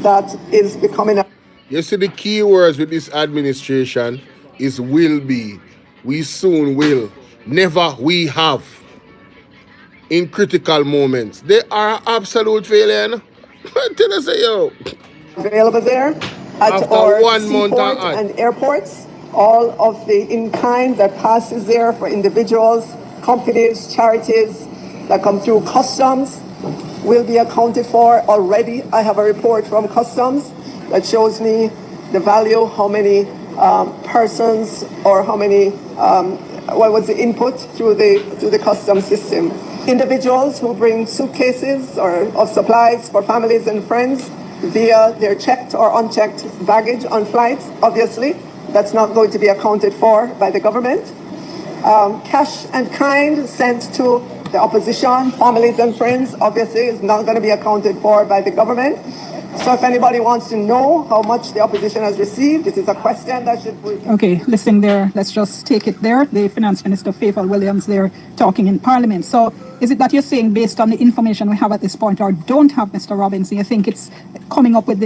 that is becoming a... You see, the key words with this administration is will be. We soon will. Never we have. In critical moments. They are absolute failure. Tell us, yo. Available there at our seaport and airports. All of the in-kind that passes there for individuals, companies, charities that come through customs will be accounted for already. I have a report from customs that shows me the value, how many persons or how many, what was the input through the customs system. Individuals who bring suitcases or of supplies for families and friends via their checked or unchecked baggage on flights, obviously, that's not going to be accounted for by the government. Cash and kind sent to The opposition, families and friends, obviously, is not going to be accounted for by the government. So if anybody wants to know how much the opposition has received, it is a question that should be... Okay, listen there. Let's just take it there. The Finance Minister, Faithful Williams, there talking in Parliament. So is it that you're saying, based on the information we have at this point, or don't have, Mr. Robinson, you think it's coming up with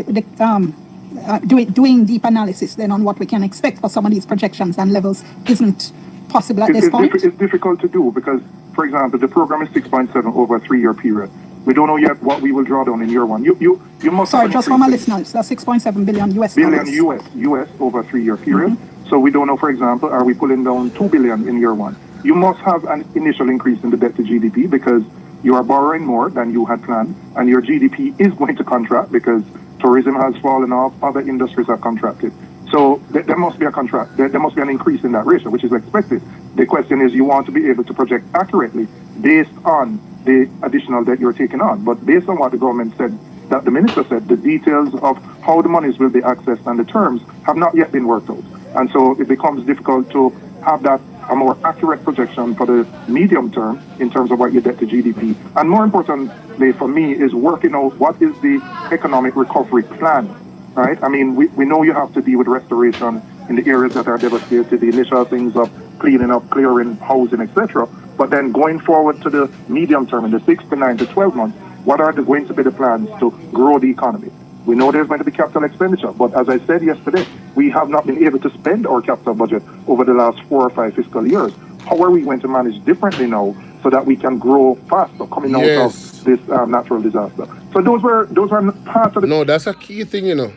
doing deep analysis then on what we can expect for some of these projections and levels isn't possible at this point? It's difficult to do because, for example, the program is 6.7 over a 3-year period. We don't know yet what we will draw down in year one. You must... Sorry, just for my listeners, that's 6.7 billion US dollars. US over a 3-year period. So we don't know, for example, are we pulling down 2 billion in year one? You must have an initial increase in the debt to GDP because you are borrowing more than you had planned, and your GDP is going to contract because tourism has fallen off, other industries have contracted. So there must be a contract. There must be an increase in that ratio, which is expected. The question is, you want to be able to project accurately based on the additional debt you're taking on. But based on what the government said, that the minister said, the details of how the monies will be accessed and the terms have not yet been worked out. And so it becomes difficult to have that a more accurate projection for the medium term in terms of what you debt to GDP. And more importantly for me is working out what is the economic recovery plan, right? I mean, we know you have to deal with restoration in the areas that are devastated, the initial things of cleaning up, clearing, housing, etc. But then going forward to the medium term, in the 6 to 9 to 12 months, what are going to be the plans to grow the economy? We know there's going to be capital expenditure, but as I said yesterday, we have not been able to spend our capital budget over the last 4 or 5 fiscal years. How are we going to manage differently now so that we can grow faster coming out of this natural disaster? So those are parts of the... No, that's a key thing, you know.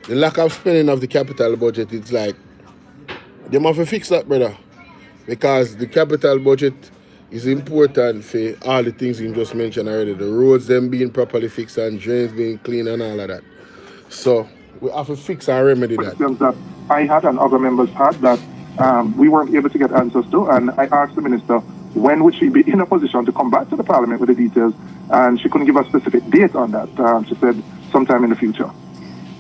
The lack of spending of the capital budget, it's like, they must have to fix that, brother. Because the capital budget is important for all the things you just mentioned already. The roads them being properly fixed and drains being clean and all of that. So we have to fix and remedy that. That I had and other members had that we weren't able to get answers to. And I asked the minister, when would she be in a position to come back to the parliament with the details? And she couldn't give a specific date on that. She said sometime in the future.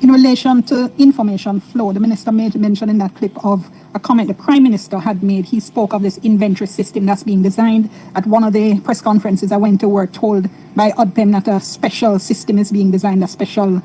In relation to information flow, the minister made mention in that clip of a comment the Prime Minister had made. He spoke of this inventory system that's being designed. At one of the press conferences I went to, were told by ODPEM that a special system is being designed, a special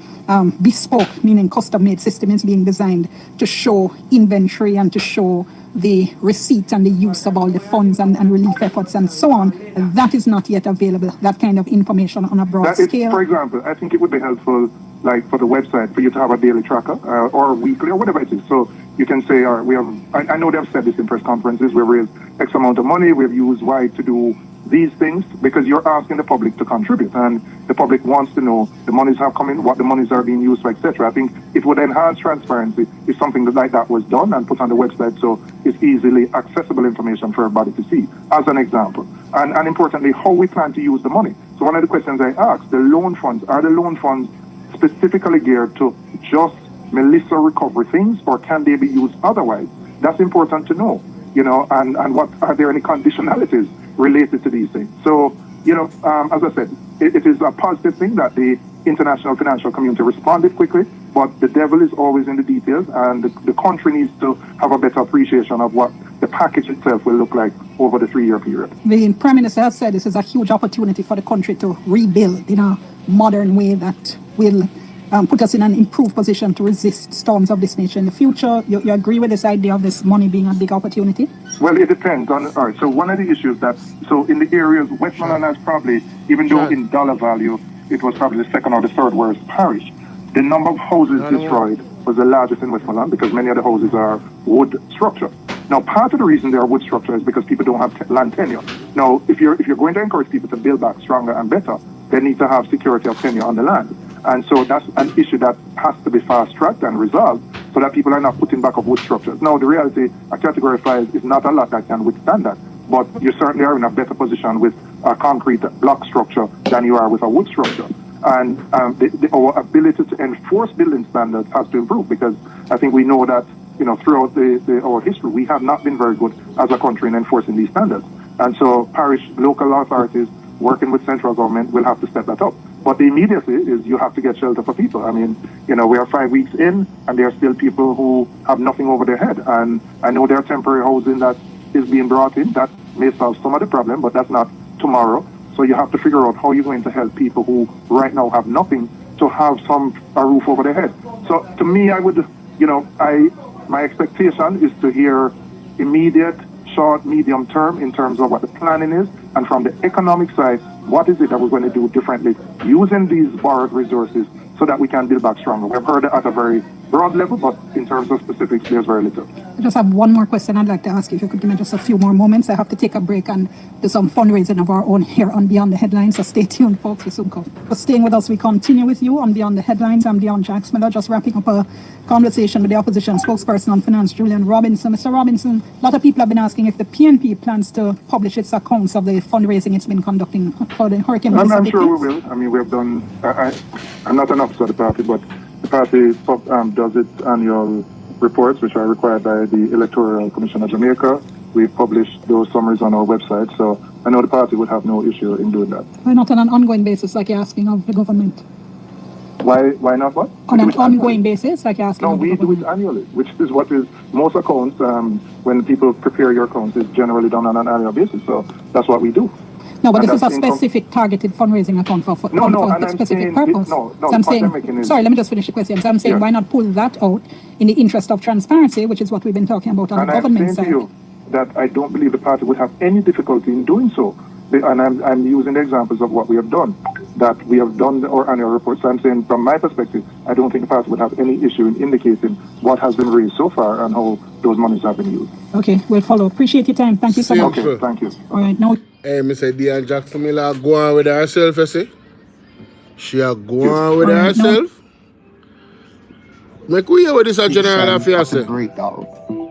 bespoke, meaning custom-made system is being designed to show inventory and to show the receipt and the use of all the funds and relief efforts and so on. That is not yet available, that kind of information on a broad scale. For example, I think it would be helpful, like for the website, for you to have a daily tracker or weekly or whatever it is. So you can say, we have, I know they've said this in press conferences, we've raised X amount of money, we've used Y to do these things, because you're asking the public to contribute, and the public wants to know the monies have come in, what the monies are being used for, etc. I think it would enhance transparency if something like that was done and put on the website so it's easily accessible information for everybody to see, as an example. And importantly, how we plan to use the money. So one of the questions I asked, the loan funds, are the loan funds specifically geared to just Melissa recovery things, or can they be used otherwise? That's important to know, you know, and what are there any conditionalities related to these things? So, you know, as I said, it is a positive thing that the international financial community responded quickly, but the devil is always in the details, and the country needs to have a better appreciation of what the package itself will look like over the 3-year period. The Prime Minister has said this is a huge opportunity for the country to rebuild in a modern way that will put us in an improved position to resist storms of this nature in the future. You agree with this idea of this money being a big opportunity? Well, it depends on, all right, so one of the issues that, so in the areas, Westmoreland has probably, even though in dollar value, it was probably the second or the third worst parish, the number of houses destroyed was the largest in Westmoreland because many of the houses are wood structure. Now, part of the reason they are wood structure is because people don't have land tenure. Now, if you're going to encourage people to build back stronger and better, they need to have security of tenure on the land. And so that's an issue that has to be fast-tracked and resolved so that people are not putting back of wood structures. Now, the reality, a Category 5 is not a lot that can withstand that, but you certainly are in a better position with a concrete block structure than you are with a wood structure. And our ability to enforce building standards has to improve, because I think we know that, you know, throughout our history, we have not been very good as a country in enforcing these standards. And so parish, local authorities working with central government will have to step that up. But the immediacy is you have to get shelter for people. I mean, you know, we are 5 weeks in, and there are still people who have nothing over their head. And I know there are temporary housing that is being brought in that may solve some of the problem, but that's not tomorrow. So you have to figure out how you're going to help people who right now have nothing to have a roof over their head. So to me, I would, my expectation is to hear immediate, short, medium term in terms of what the planning is, and from the economic side, what is it that we're going to do differently using these borrowed resources so that we can build back stronger. We've heard it at a very broad level, but in terms of specifics, there's very little. I just have one more question I'd like to ask you. If you could give me just a few more moments. I have to take a break and do some fundraising of our own here on Beyond the Headlines. So stay tuned, folks. We soon come. For staying with us, we continue with you on Beyond the Headlines. I'm Dion Jacks Miller, just wrapping up a conversation with the opposition spokesperson on finance, Julian Robinson. Mr. Robinson, a lot of people have been asking if the PNP plans to publish its accounts of the fundraising it's been conducting for the Hurricane. I'm sure we will. I mean, we have done, I'm not an officer of the party, but the party does its annual reports, which are required by the Electoral Commission of Jamaica. We've published those summaries on our website, so I know the party would have no issue in doing that. Why not on an ongoing basis, like you're asking of the government? Why not what? On an ongoing basis, like you're asking of the government? No, we do it annually, which is what is most accounts, when people prepare your accounts, is generally done on an annual basis, so that's what we do. No, but this is a specific targeted fundraising account for a specific purpose. I'm saying, sorry, let me just finish the question. So I'm saying, why not pull that out in the interest of transparency, which is what we've been talking about on the government side? And I'm saying to you that I don't believe the party would have any difficulty in doing so. And I'm using the examples of what we have done, that we have done our annual reports. So I'm saying, from my perspective, I don't think the party would have any issue in indicating what has been raised so far and how those monies have been used. Okay, we'll follow. Appreciate your time. Thank you so much. Okay, thank you. All right, now. Hey, Mr. Dion Jackson Miller go on with herself, you see? She a go on with herself. Make we hear what this a general affairs say. Breakdown,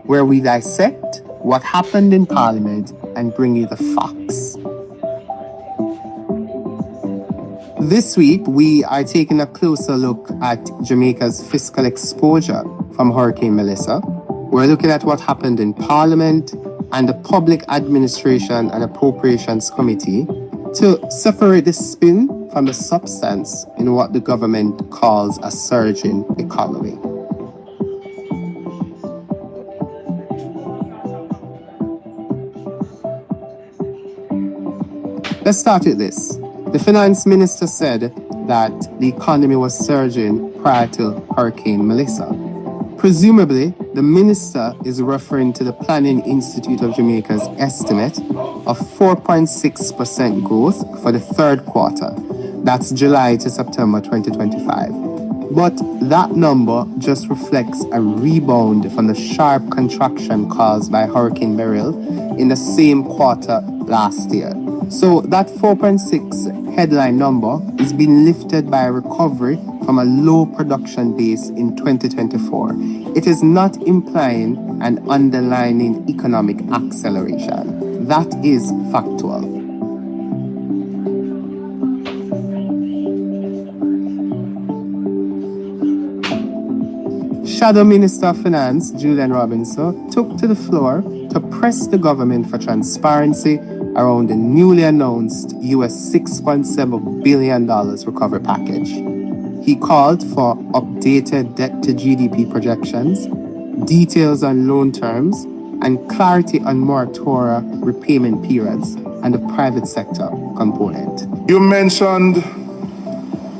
where we dissect what happened in Parliament and bring you the facts. This week, we are taking a closer look at Jamaica's fiscal exposure from Hurricane Melissa. We're looking at what happened in Parliament and the Public Administration and Appropriations Committee to separate the spin from the substance in what the government calls a surging economy. Let's start with this. The finance minister said that the economy was surging prior to Hurricane Melissa. Presumably, the minister is referring to the Planning Institute of Jamaica's estimate of 4.6% growth for the third quarter. That's July to September 2025. But that number just reflects a rebound from the sharp contraction caused by Hurricane Beryl in the same quarter last year. So that 4.6 headline number is being lifted by a recovery from a low production base in 2024. It is not implying an underlying economic acceleration. That is factual. Shadow Minister of Finance, Julian Robinson, took to the floor to press the government for transparency around the newly announced US $6.7 billion recovery package. He called for updated debt-to-GDP projections, details on loan terms, and clarity on moratoria repayment periods and the private sector component. You mentioned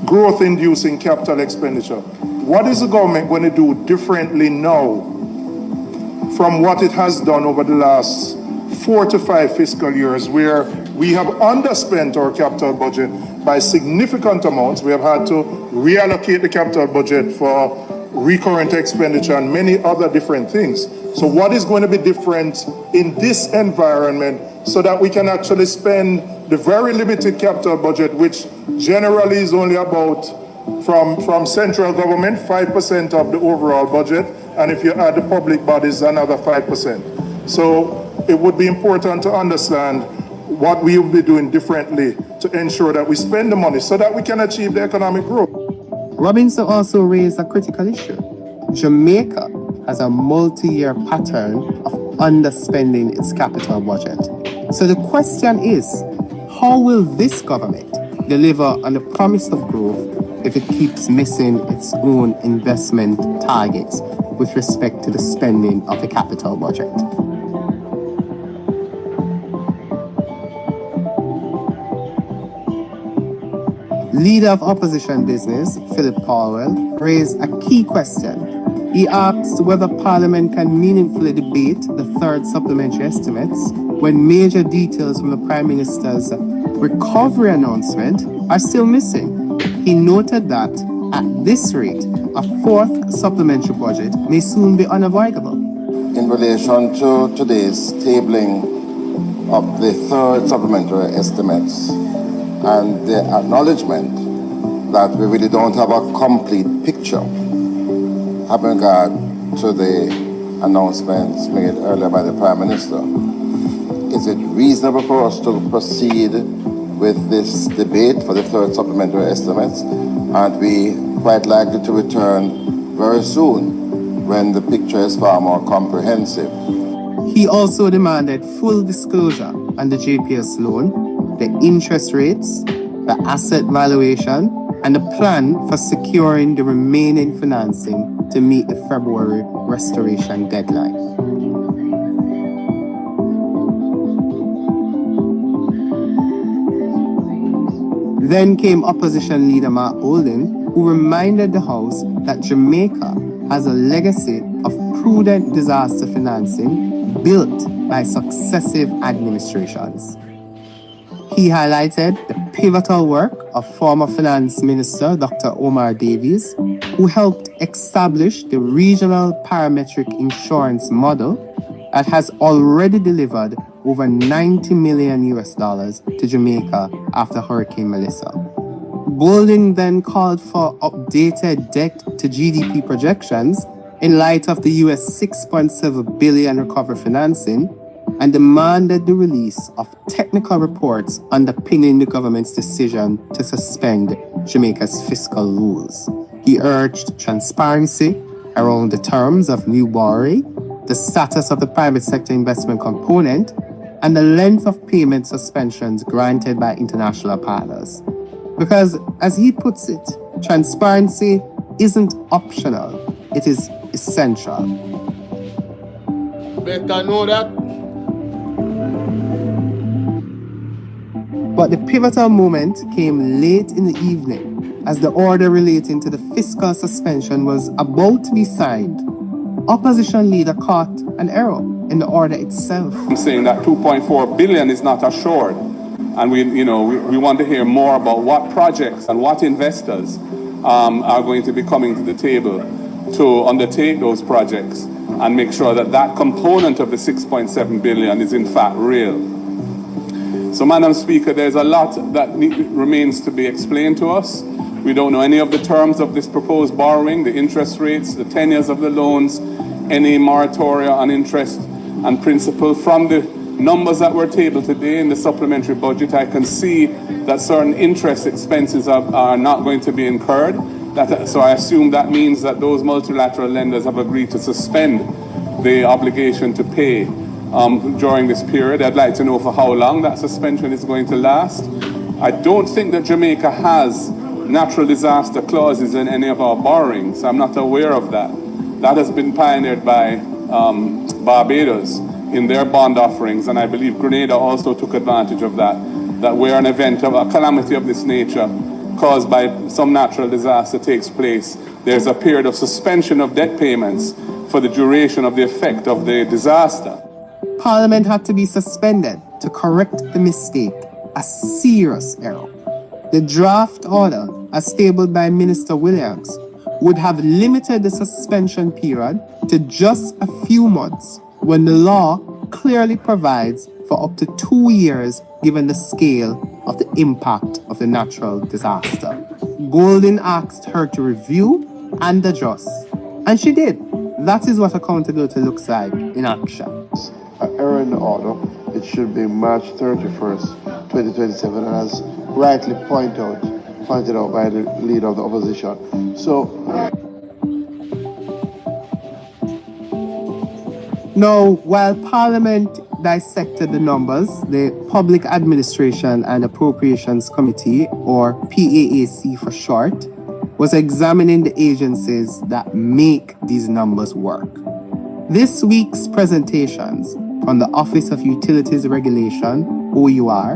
growth-inducing capital expenditure. What is the government going to do differently now from what it has done over the last 4 to 5 fiscal years, where we have underspent our capital budget by significant amounts? We have had to reallocate the capital budget for recurrent expenditure and many other different things. So what is going to be different in this environment so that we can actually spend the very limited capital budget, which generally is only about, from central government, 5% of the overall budget, and if you add the public bodies, another 5%. So it would be important to understand what we will be doing differently to ensure that we spend the money so that we can achieve the economic growth. Robinson also raised a critical issue. Jamaica has a multi-year pattern of underspending its capital budget. So the question is, how will this government deliver on the promise of growth if it keeps missing its own investment targets with respect to the spending of the capital budget? Leader of Opposition Business, Philip Powell, raised a key question. He asked whether Parliament can meaningfully debate the third supplementary estimates when major details from the Prime Minister's recovery announcement are still missing. He noted that, at this rate, a fourth supplementary budget may soon be unavoidable. In relation to today's tabling of the third supplementary estimates and the acknowledgement that we really don't have a complete picture having regard to the announcements made earlier by the Prime Minister, is it reasonable for us to proceed with this debate for the third supplementary estimates? And we quite likely to return very soon when the picture is far more comprehensive. He also demanded full disclosure on the JPS loan, the interest rates, the asset valuation, and the plan for securing the remaining financing to meet the February restoration deadline. Then came Opposition Leader Mark Olden, who reminded the House that Jamaica has a legacy of prudent disaster financing built by successive administrations. He highlighted the pivotal work of former Finance Minister Dr. Omar Davies, who helped establish the regional parametric insurance model that has already delivered over $90 million to Jamaica after Hurricane Melissa. Bolden then called for updated debt to GDP projections in light of the US $6.7 billion recovery financing and demanded the release of technical reports underpinning the government's decision to suspend Jamaica's fiscal rules. He urged transparency around the terms of new borrowing, the status of the private sector investment component, and the length of payment suspensions granted by international partners. Because, as he puts it, transparency isn't optional, it is essential. Better know that. But the pivotal moment came late in the evening as the order relating to the fiscal suspension was about to be signed. Opposition leader caught an error in the order itself. I'm saying that 2.4 billion is not assured. And we want to hear more about what projects and what investors are going to be coming to the table to undertake those projects and make sure that that component of the 6.7 billion is in fact real. So, Madam Speaker, there's a lot that remains to be explained to us. We don't know any of the terms of this proposed borrowing, the interest rates, the tenures of the loans, any moratoria on interest and principal. From the numbers that were tabled today in the supplementary budget, I can see that certain interest expenses are not going to be incurred. So I assume that means that those multilateral lenders have agreed to suspend the obligation to pay during this period. I'd like to know for how long that suspension is going to last. I don't think that Jamaica has natural disaster clauses in any of our borrowings. I'm not aware of that. That has been pioneered by Barbados in their bond offerings, and I believe Grenada also took advantage of that where an event of a calamity of this nature caused by some natural disaster takes place, there's a period of suspension of debt payments for the duration of the effect of the disaster. Parliament had to be suspended to correct the mistake, a serious error. The draft order, as tabled by Minister Williams, would have limited the suspension period to just a few months when the law clearly provides for up to 2 years given the scale of the impact of the natural disaster. Bolden asked her to review and adjust, and she did. That is what accountability looks like in action. An error in the order, it should be March 31st, 2027, and as rightly pointed out by the leader of the opposition. So, now, while Parliament dissected the numbers, the Public Administration and Appropriations Committee, or PAAC for short, was examining the agencies that make these numbers work. This week's presentations from the Office of Utilities Regulation, OUR,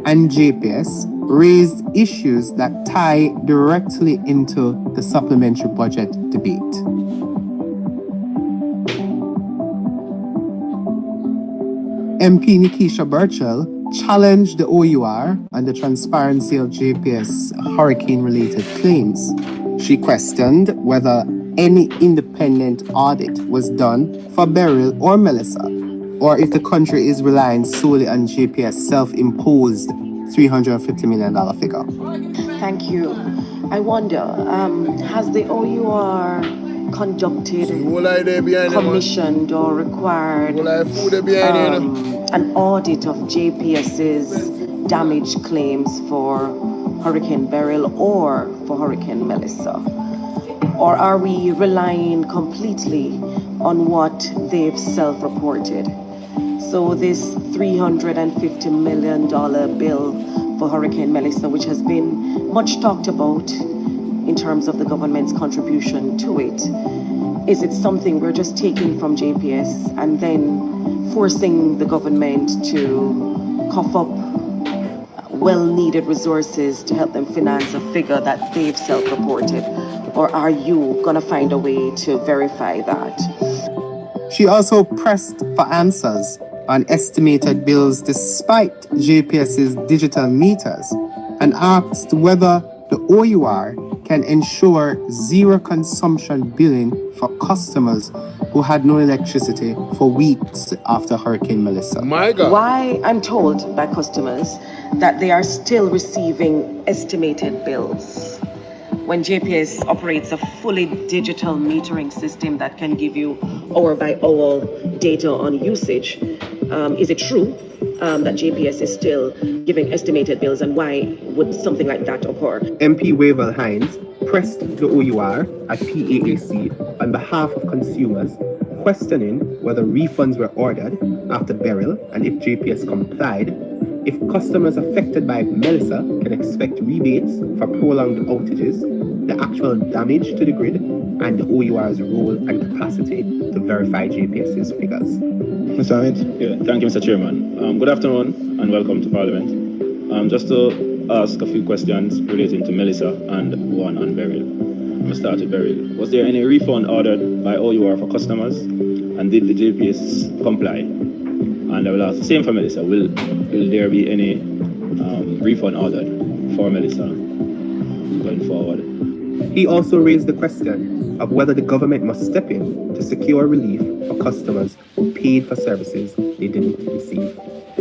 and JPS raised issues that tie directly into the supplementary budget debate. MP Nikisha Burchell challenged the OUR on the transparency of JPS hurricane-related claims. She questioned whether any independent audit was done for Beryl or Melissa, or if the country is relying solely on JPS self-imposed $350 million figure. Thank you. I wonder, has the OUR conducted, commissioned, or required an audit of JPS's damage claims for Hurricane Beryl or for Hurricane Melissa? Or are we relying completely on what they've self-reported? So this $350 million bill for Hurricane Melissa, which has been much talked about in terms of the government's contribution to it, is it something we're just taking from JPS and then forcing the government to cough up well-needed resources to help them finance a figure that they've self-reported? Or are you gonna find a way to verify that? She also pressed for answers on estimated bills despite JPS's digital meters and asked whether the OUR can ensure zero consumption billing for customers who had no electricity for weeks after Hurricane Melissa. My God. Why I'm told by customers that they are still receiving estimated bills when JPS operates a fully digital metering system that can give you hour by hour data on usage. Is it true that JPS is still giving estimated bills, and why would something like that occur? MP Wavell Hines pressed the OUR at PAAC on behalf of consumers, questioning whether refunds were ordered after Beryl and if JPS complied, if customers affected by Melissa can expect rebates for prolonged outages, the actual damage to the grid, and the OUR's role and capacity to verify JPS's figures. Mr. Ahmed? Yeah, thank you, Mr. Chairman. Good afternoon and welcome to Parliament. Just to ask a few questions relating to Melissa and one on Beryl. I'm going to start with Beryl. Was there any refund ordered by OUR for customers, and did the JPS comply? And I will ask the same for Melissa. Will there be any refund ordered for Melissa going forward? He also raised the question of whether the government must step in to secure relief for customers who paid for services they didn't receive.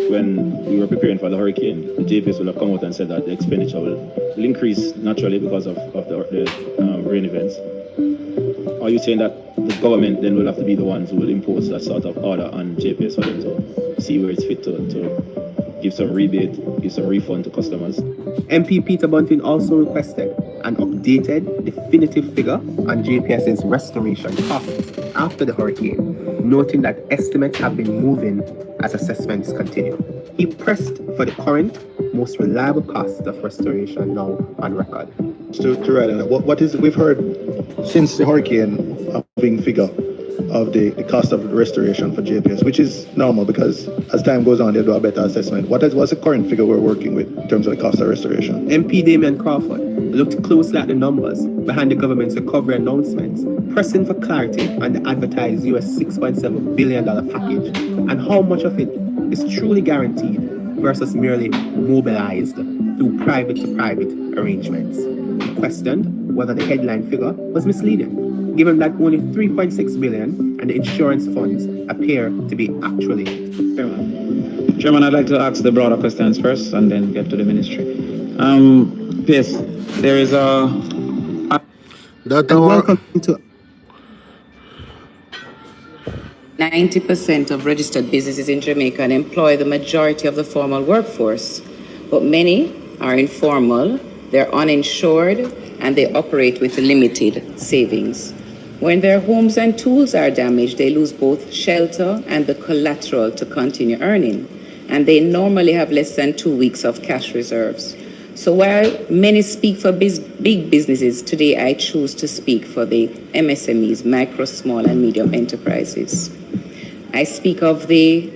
When we were preparing for the hurricane, the JPS will have come out and said that the expenditure will increase naturally because of the rain events. Are you saying that the government then will have to be the ones who will impose that sort of order on JPS for them to see where it's fit to give some rebate, give some refund to customers? MP Peter Bunting also requested an updated, definitive figure on JPS's restoration costs after the hurricane, noting that estimates have been moving as assessments continue. He pressed for the current, most reliable cost of restoration now on record. To write on what is we've heard since the hurricane being figure of the cost of restoration for JPS, which is normal because as time goes on, they'll do a better assessment. What's the current figure we're working with in terms of the cost of restoration? MP Damian Crawford looked closely at the numbers behind the government's recovery announcements, pressing for clarity on the advertised US $6.7 billion package and how much of it is truly guaranteed versus merely mobilized through private-to-private arrangements. He questioned whether the headline figure was misleading, given that only $3.6 billion and the insurance funds appear to be actually. Chairman, I'd like to ask the broader questions first and then get to the ministry. Yes, there is a... welcome to 90% of registered businesses in Jamaica employ the majority of the formal workforce, but many are informal, they're uninsured, and they operate with limited savings. When their homes and tools are damaged, they lose both shelter and the collateral to continue earning, and they normally have less than 2 weeks of cash reserves. So while many speak for big businesses, today I choose to speak for the MSMEs, micro, small, and medium enterprises. I speak of the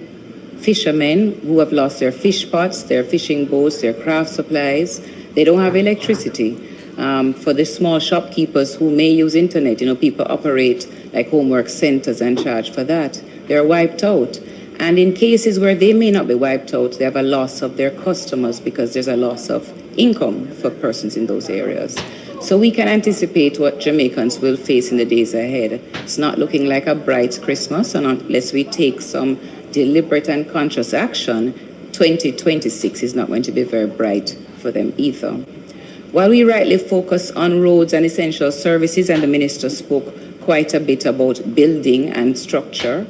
fishermen who have lost their fish pots, their fishing boats, their craft supplies. They don't have electricity. For the small shopkeepers who may use internet, people operate like homework centers and charge for that. They're wiped out. And in cases where they may not be wiped out, they have a loss of their customers because there's a loss of income for persons in those areas. So we can anticipate what Jamaicans will face in the days ahead. It's not looking like a bright Christmas, and unless we take some deliberate and conscious action, 2026 is not going to be very bright for them either. While we rightly focus on roads and essential services, and the minister spoke quite a bit about building and structure,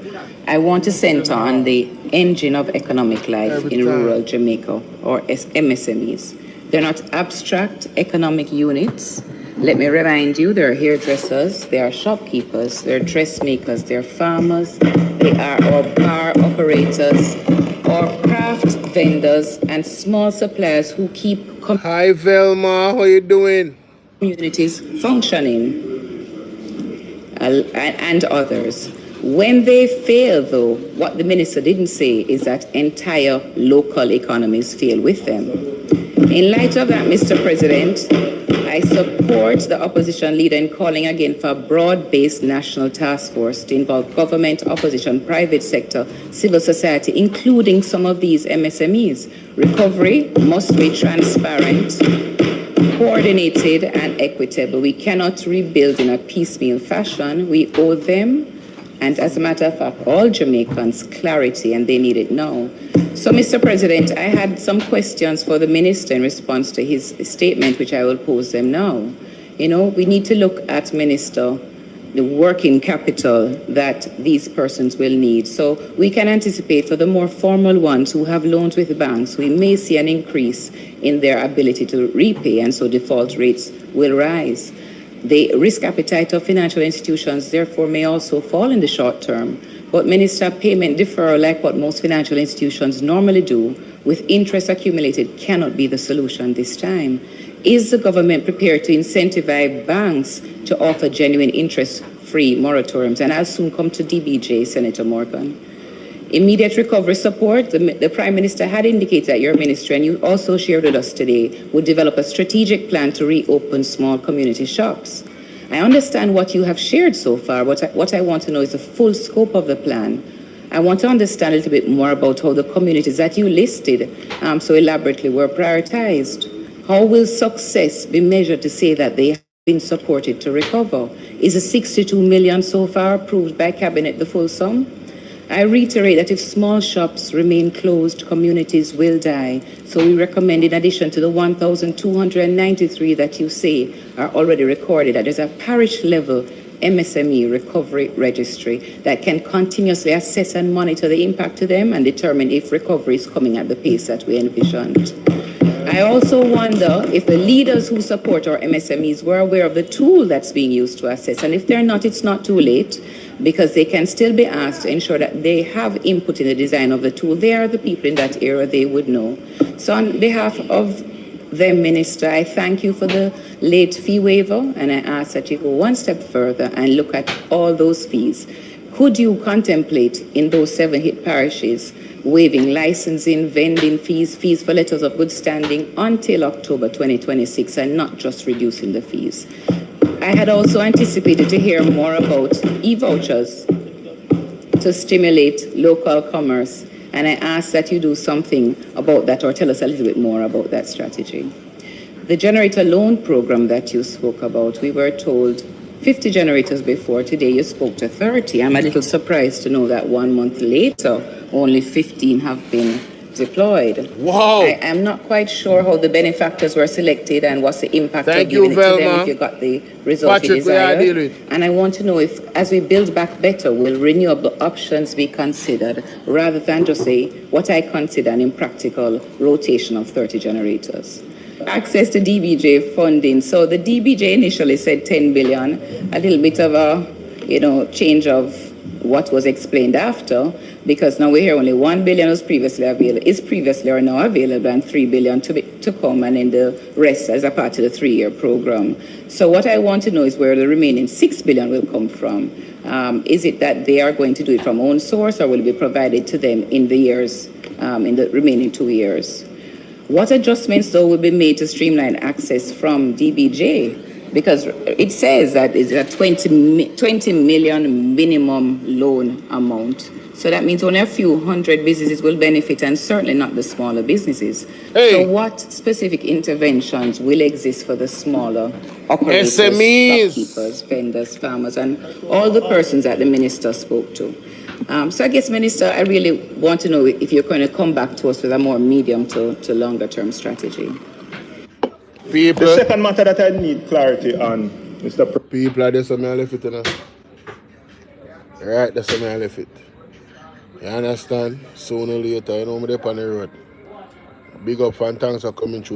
I want to center on the engine of economic life in rural Jamaica, or MSMEs. They're not abstract economic units. Let me remind you, they're hairdressers, they are shopkeepers, they're dressmakers, they're farmers, they are our bar operators, or craft vendors and small suppliers who keep Hi Velma, how you doing? Communities functioning, and others. When they fail, though, what the minister didn't say is that entire local economies fail with them. In light of that, Mr. President, I support the opposition leader in calling again for a broad-based national task force to involve government, opposition, private sector, civil society, including some of these MSMEs. Recovery must be transparent, coordinated, and equitable. We cannot rebuild in a piecemeal fashion. We owe them, and as a matter of fact, all Jamaicans, clarity, and they need it now. So, Mr. President, I had some questions for the minister in response to his statement, which I will pose them now. We need to look at, Minister, the working capital that these persons will need. So we can anticipate for the more formal ones who have loans with banks, we may see an increase in their ability to repay, and so default rates will rise. The risk appetite of financial institutions, therefore, may also fall in the short term. But, Minister, payment deferral, like what most financial institutions normally do, with interest accumulated, cannot be the solution this time. Is the government prepared to incentivize banks to offer genuine interest-free moratoriums? And I'll soon come to DBJ, Senator Morgan. Immediate recovery support, the Prime Minister had indicated that your ministry, and you also shared with us today, would develop a strategic plan to reopen small community shops. I understand what you have shared so far. What I want to know is the full scope of the plan. I want to understand a little bit more about how the communities that you listed so elaborately were prioritized. How will success be measured to say that they have been supported to recover? Is the 62 million so far approved by Cabinet the full sum? I reiterate that if small shops remain closed, communities will die. So we recommend, in addition to the 1,293 that you say are already recorded, that there's a parish-level MSME recovery registry that can continuously assess and monitor the impact to them and determine if recovery is coming at the pace that we envisioned. I also wonder if the leaders who support our MSMEs were aware of the tool that's being used to assess. And if they're not, it's not too late, because they can still be asked to ensure that they have input in the design of the tool. They are the people in that area, they would know. So on behalf of them, Minister, I thank you for the late fee waiver, and I ask that you go one step further and look at all those fees. Could you contemplate in those 7 hit parishes waiving licensing, vending fees, fees for letters of good standing until October 2026, and not just reducing the fees? I had also anticipated to hear more about e-vouchers to stimulate local commerce, and I ask that you do something about that or tell us a little bit more about that strategy. The generator loan program that you spoke about, we were told 50 generators before. Today you spoke to 30. I'm a little surprised to know that 1 month later, only 15 have been deployed. Wow. I am not quite sure how the benefactors were selected and what's the impact of giving it to them if you got the result you desired. And I want to know if, as we build back better, will renewable options be considered rather than just say what I consider an impractical rotation of 30 generators. Access to DBJ funding. So the DBJ initially said 10 billion, a little bit of a, change of what was explained after, because now we hear only 1 billion is previously or now available, and 3 billion to come, and then the rest as a part of the 3-year program. So what I want to know is where the remaining 6 billion will come from. Is it that they are going to do it from own source, or will it be provided to them in the years, in the remaining 2 years? What adjustments, though, will be made to streamline access from DBJ? Because it says that it's a 20 million minimum loan amount. So that means only a few hundred businesses will benefit, and certainly not the smaller businesses. So what specific interventions will exist for the smaller operators, SMEs, shopkeepers, vendors, farmers, and all the persons that the minister spoke to? So I guess, Minister, I really want to know if you're going to come back to us with a more medium to longer term strategy. People. The second matter that I need clarity on, Mr. People are there, so I left it, you know. Right, that's how I left it. You understand? Sooner or later, you know, I'm on the road. Big up and thanks for coming through.